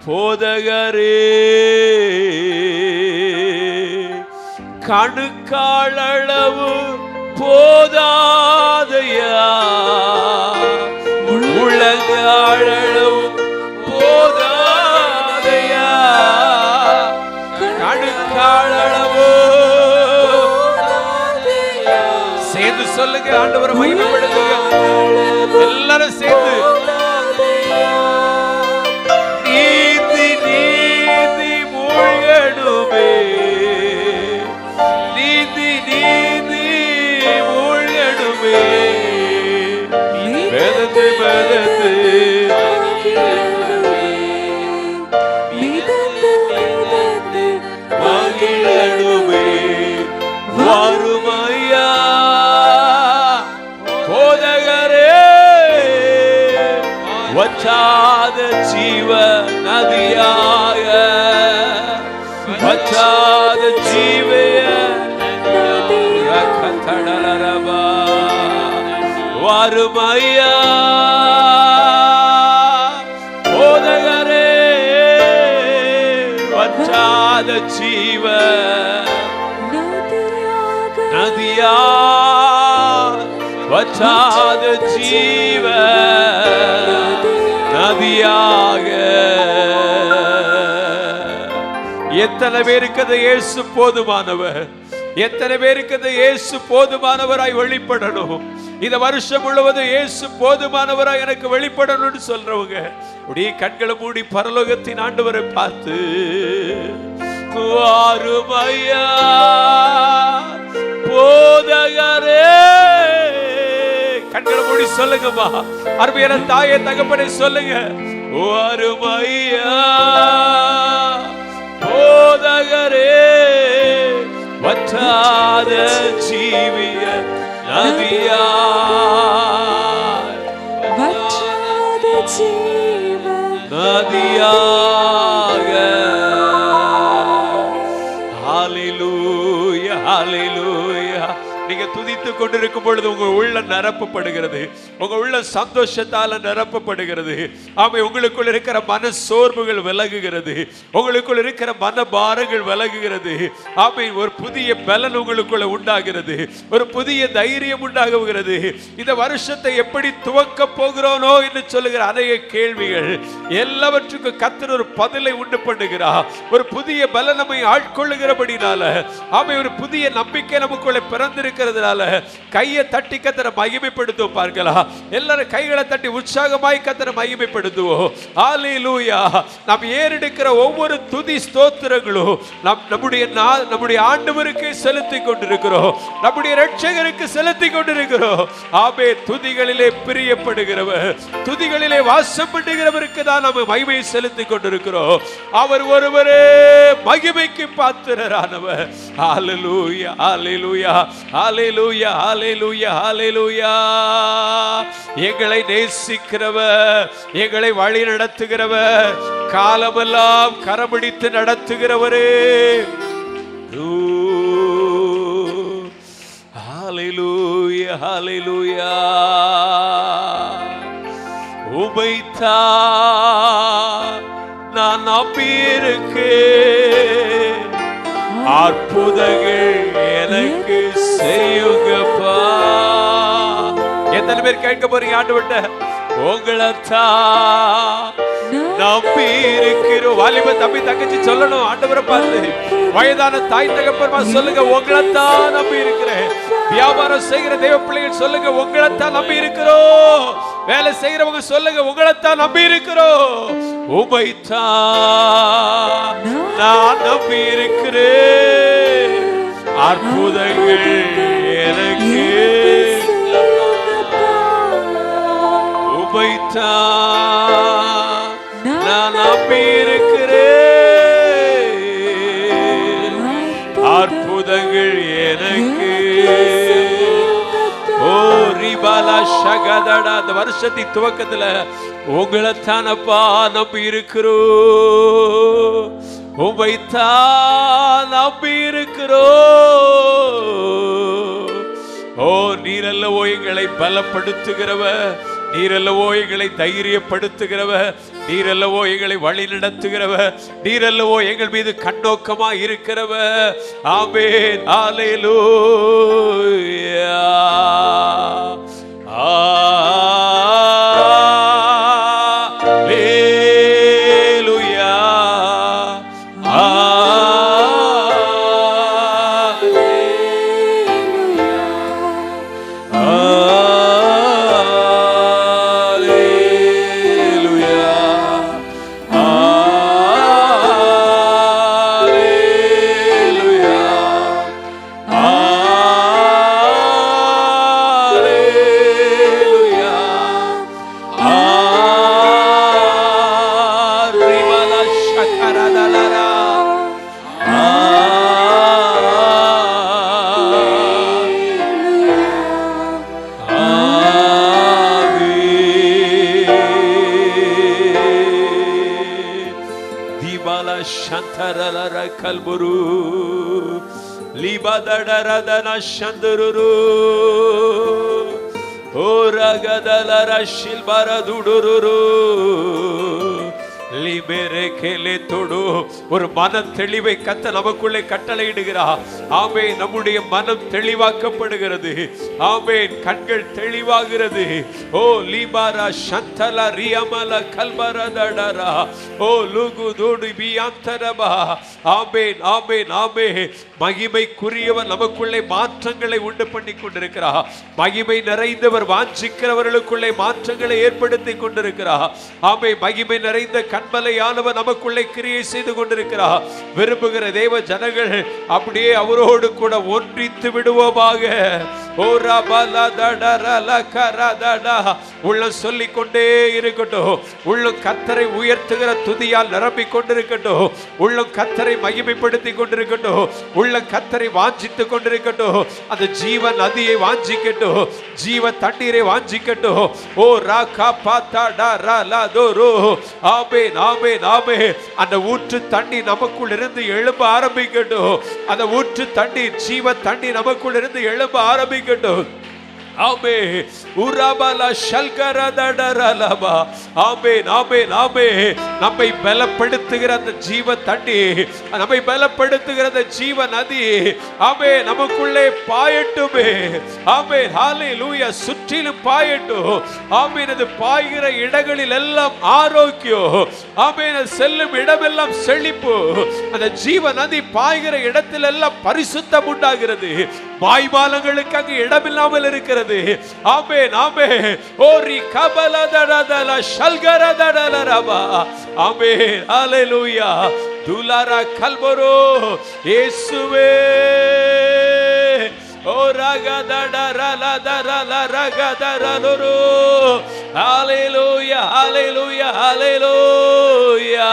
போதகரே கணுக்காளளவு போதாதையா உள்ளங்காளளவு போதாதையா கணுக்காளளவு சேர்ந்து சொல்லுங்க, ஆண்டவரை மகிமைப்படுத்துங்க. எல்லாரும் சேர்ந்து நீதி நீதி மூழ்கணுமே, நீதி நீதி மூழ்கணுமே, மெதந்து மெதந்து மகிழணுமே. வருமையா போதகரே, வற்றாத ஜீவ நதியாக, வற்றாத ஜீவைய கடலரபா. வருமையா போதகரே, வற்றாத ஜீவ நதியா, வற்றாத ஜீவ நதியாக. எத்தனை பேருக்கு அந்த இயேசு போதுமானவர், எத்தனை பேருக்கு அந்த இயேசு போதுமானவராய் வெளிப்படணும். இந்த வருஷம் முழுவதும் இயேசு போதுமானவராய் எனக்கு வெளிப்படணும்னு சொல்றவங்க அப்படியே கண்களை மூடி பரலோகத்தின் ஆண்டவரை பார்த்து, வாருமையா போதகரே, கண்களை மூடி சொல்லுங்கம்மா. அருமையான தாயே தகப்பனே சொல்லுங்க, வாருமையா போதகரே, வற்றாத ஜீவிய நதியா, வற்றாத ஜீவ நதியாக. ஹல்லேலூயா ஹல்லேலூயா. நீங்க துதித்துக் கொண்டிருக்கும் பொழுது உங்க உள்ள நிரப்பப்படுகிறது, உங்க உள்ள சந்தோஷத்தால நிரப்பப்படுகிறது. ஆமை, உங்களுக்குள் இருக்கிற மன சோர்வுகள் விலகுகிறது, உங்களுக்குள் இருக்கிற மன பாரங்கள் விலகுகிறது. ஆமை, ஒரு புதிய பலன் உங்களுக்குள்ள உண்டாகிறது, ஒரு புதிய தைரியம் உண்டாகுகிறது. இந்த வருஷத்தை எப்படி துவக்க போகிறோனோ என்று சொல்லுகிற அநேக கேள்விகள் எல்லாவற்றுக்கும் கர்த்தர் ஒரு பதிலை உண்டு பண்ணுகிறார். ஒரு புதிய பலன் நம்மை ஆட்கொள்ளுகிறபடினால, ஆமை, ஒரு புதிய நம்பிக்கை நமக்குள்ள பிறந்திருக்கிறதுனால கையை தட்டி கர்த்தரை மகிமைப்படுத்துவோம். பார்க்கலாம், எல்லாரும் கைகளை தட்டி உற்சாகமாய் கர்த்தரை மகிமைப்படுத்துவோம். ஹல்லேலூயா. நாம் ஏறெடுக்கிற ஒவ்வொரு துதி ஸ்தோத்திரங்களும் நம்முடைய ஆண்டவருக்கு செலுத்திக் கொண்டிருக்கிறோம், நம்முடைய இரட்சகருக்கு செலுத்திக் கொண்டிருக்கிறோம். ஆமே, துதிகளிலே பிரியப்படுகிறவர், துதிகளிலே வாசம் பண்ணுகிறவருக்கு தான் நாம் மகிமையை செலுத்திக் கொண்டிருக்கிறோம். அவர் ஒருவரே மகிமைக்கு பாத்திரரானவர். ஹல்லேலூயா ஹல்லேலூயா ஹல்லேலூயா ஹல்லேலூயா ஹல்லேலூயா. எங்களை நேசிக்கிறவர், எங்களை வழி நடத்துகிறவர், காலமெல்லாம் கரம்பிடித்து நடத்துகிறவரே. ஹல்லேலூயா ஹல்லேலூயா. உமைத்தான் நான் நம்பியிருக்கேன், அற்புதங்கள் எனக்கு செய்யுங்கப்பா. எத்தனை பேர் கேட்க போறீங்க ஆண்டவர்ட்ட? உங்களைத்தான் நம்பி இருக்கிறோம். வாலிப தம்பி தங்கச்சி சொல்லணும் ஆண்டவரை பார்த்து. வயதான தாய் தகப்பன்மா சொல்லுங்க, உங்களைத்தான் நம்பி இருக்கிறேன். வியாபாரம் செய்கிற தேவ பிள்ளைகள் சொல்லுங்க, உங்களைத்தான் நம்பி இருக்கிறோம். வேலை செய்கிறவங்க சொல்லுங்க, உங்களைத்தான் நம்பி இருக்கிறோம். உமைத்தான் நான் நம்பி இருக்கிறேன், அற்புதங்கள் எனக்கு. உமைத்தான் நான் நம்பி இருக்கிறேன், அற்புதங்கள் எனக்கு. ஓ ரிபாலா ஷகதடா. அந்த வருஷத்தின் துவக்கத்துல உங்களைத்தானப்பா நம்பி இருக்கிறோம், உமைத்தான் நம்பி இருக்கிறோம். ஓ நீரல்லவோ எங்களை பலப்படுத்துகிறவர், நீரல்லவோ எங்களை தைரியப்படுத்துகிறவர், நீரல்லவோ எங்களை வழி நடத்துகிறவர், நீரல்லவோ எங்கள் மீது கண்ணோக்கமா இருக்கிறவர். ஆமென் ஹல்லேலூயா. Dibala Shantarara Kalburu Libadaradana Shandururu Oragadalara Shilbara Dudururu ஒரு மன தெளிவை கர்த்தர் நமக்குள்ளே கட்டளையிடுகிறார். ஆமென். நம்முடைய மனம் தெளிவாக்கப்படுகிறது. ஆமென். கண்கள் தெளிவாகிறது. ஓ லீபாரா சந்தலா ரியமலா கல்பரதடரா ஓ லுகுதுடி பியந்தரபா. ஆமென் ஆமென் ஆமென். மகிமைக்குரியவர் நமக்குள்ளே மாற்றங்களை உண்டு பண்ணி கொண்டிருக்கிறார். மகிமை நிறைந்தவர் வாஞ்சிக்கிறவர்களுக்குள்ளே மாற்றங்களை ஏற்படுத்தி கொண்டிருக்கிறார். ஆமென். மகிமை நிறைந்த கண்மலையானவர் நமக்குள்ளே கிரியை செய்து கொண்டிருக்கிறார். விரும்புகிற தேவ ஜனங்கள் அப்படியே அவரோடு கூட ஒன்றித்து விடுவோமாக. உள்ள சொல்லிக் கொண்டே இருக்கட்டும். உள்ளம் கர்த்தரை உயர்த்துகிற துதியால் நிரம்பிக் கொண்டிருக்கட்டும். உள்ளம் கர்த்தரை மகிமைப்படுத்தி கொண்டிருக்கட்டும். உள்ள கர்த்தரை வாஞ்சித்துக் கொண்டிருக்கட்டும். அந்த ஜீவ நதியை வாஞ்சிக்கட்டும். ஜீவ தண்ணீரை வாஞ்சிக்கட்டும். ஓ ராகா பாத்தா டா தோரோ. ஆமென் ஆமென் ஆமென். அந்த ஊற்று தண்ணி நமக்குள் இருந்து எழும்ப ஆரம்பிக்கட்டும். அந்த ஊற்று தண்ணீர் ஜீவ தண்ணி நமக்குள் இருந்து எழும்ப ஆரம்பிக்கட்டும். ஆமென். உரபல ஷல்கரதடரலபா. ஆமென் ஆமென் ஆமென். நம்மை பலப்படுத்துகிற அந்த ஜீவ தண்ணி, நம்மை பலப்படுத்துகிற அந்த ஜீவ நதி ஆமென் நமக்குள்ளே பாயட்டுமே. ஆமென் ஹalleluya. சுற்றிலும் பாயட்டும். ஆமென். அது பாய்கிற இடங்களில் எல்லாம் ஆரோக்கியம். ஆமென். செல்லும் இடமெல்லாம் செழிப்பு. அந்த ஜீவ நதி பாய்கிற இடத்தில் எல்லாம் பரிசுத்தம் உண்டாகிறது. வாய்மாலங்களுக்கு அங்கு இடமில்லாமல் இருக்கிறது. ஆமென் ஆமென். ஓரி கபலதடதல ஷல்கரதடலரபா. ஆமென் ஹalleluya. துலாரா கல்பரோ இயேசுவே. ஓ ரகதடரலதரல ரகதரலரோ. ஹalleluya ஹalleluya ஹalleluya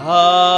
ஹalleluya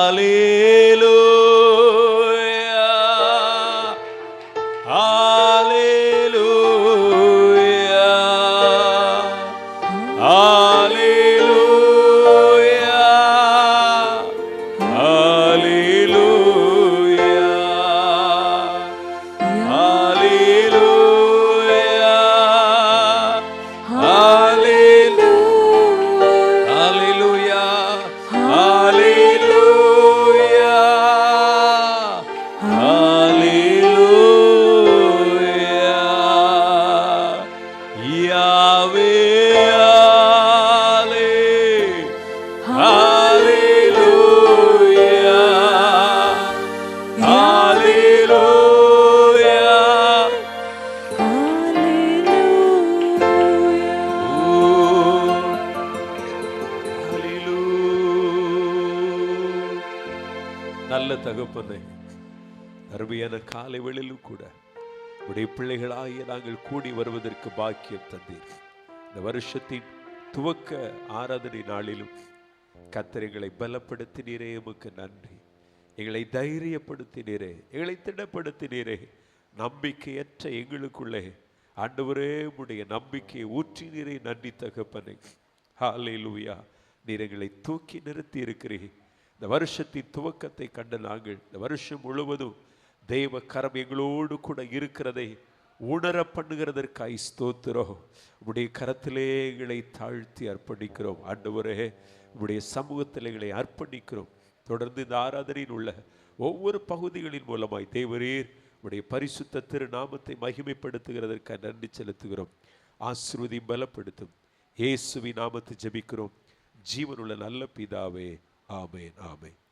நல்ல தகப்பனே, அருமையான காலை வேளையிலும் கூட உடைய பிள்ளைகளாகிய நாங்கள் கூடி வருவதற்கு பாக்கியம் தந்தீர். இந்த வருஷத்தின் துவக்க ஆராதனை நாளிலும் கர்த்தர் எங்களை பலப்படுத்தினீரே, உமக்கு நன்றி. எங்களை தைரியப்படுத்தினீரே, எங்களை திடப்படுத்தினீரே. நம்பிக்கையற்ற எங்களுக்குள்ளே ஆண்டவரே உம்முடைய நம்பிக்கையை ஊற்றினீரே. நன்றி தகப்பனே. ஹல்லேலூயா. நீர் எங்களை தூக்கி நிறுத்தி இருக்கிறீர். இந்த வருஷத்தின் துவக்கத்தை கண்ட நாங்கள் இந்த வருஷம் முழுவதும் தெய்வ கரம் எங்களோடு கூட இருக்கிறதை உணர பண்ணுகிறதற்காய் ஸ்தோத்திரம். உடைய கரத்திலே எங்களை தாழ்த்தி அர்ப்பணிக்கிறோம். ஆண்டவரே, உடைய சமூகத்தில் எங்களை அர்ப்பணிக்கிறோம். தொடர்ந்து இந்த ஆராதனையில் உள்ள ஒவ்வொரு பகுதிகளின் மூலமாய் தேவரீர் உடைய பரிசுத்த திருநாமத்தை மகிமைப்படுத்துகிறதற்காக நன்றி செலுத்துகிறோம். ஆசீர்வதி பலப்படுத்தும் இயேசுவின் நாமத்தை ஜெபிக்கிறோம் ஜீவனுள்ள நல்ல பிதாவே. ஆமென் ஆமென்.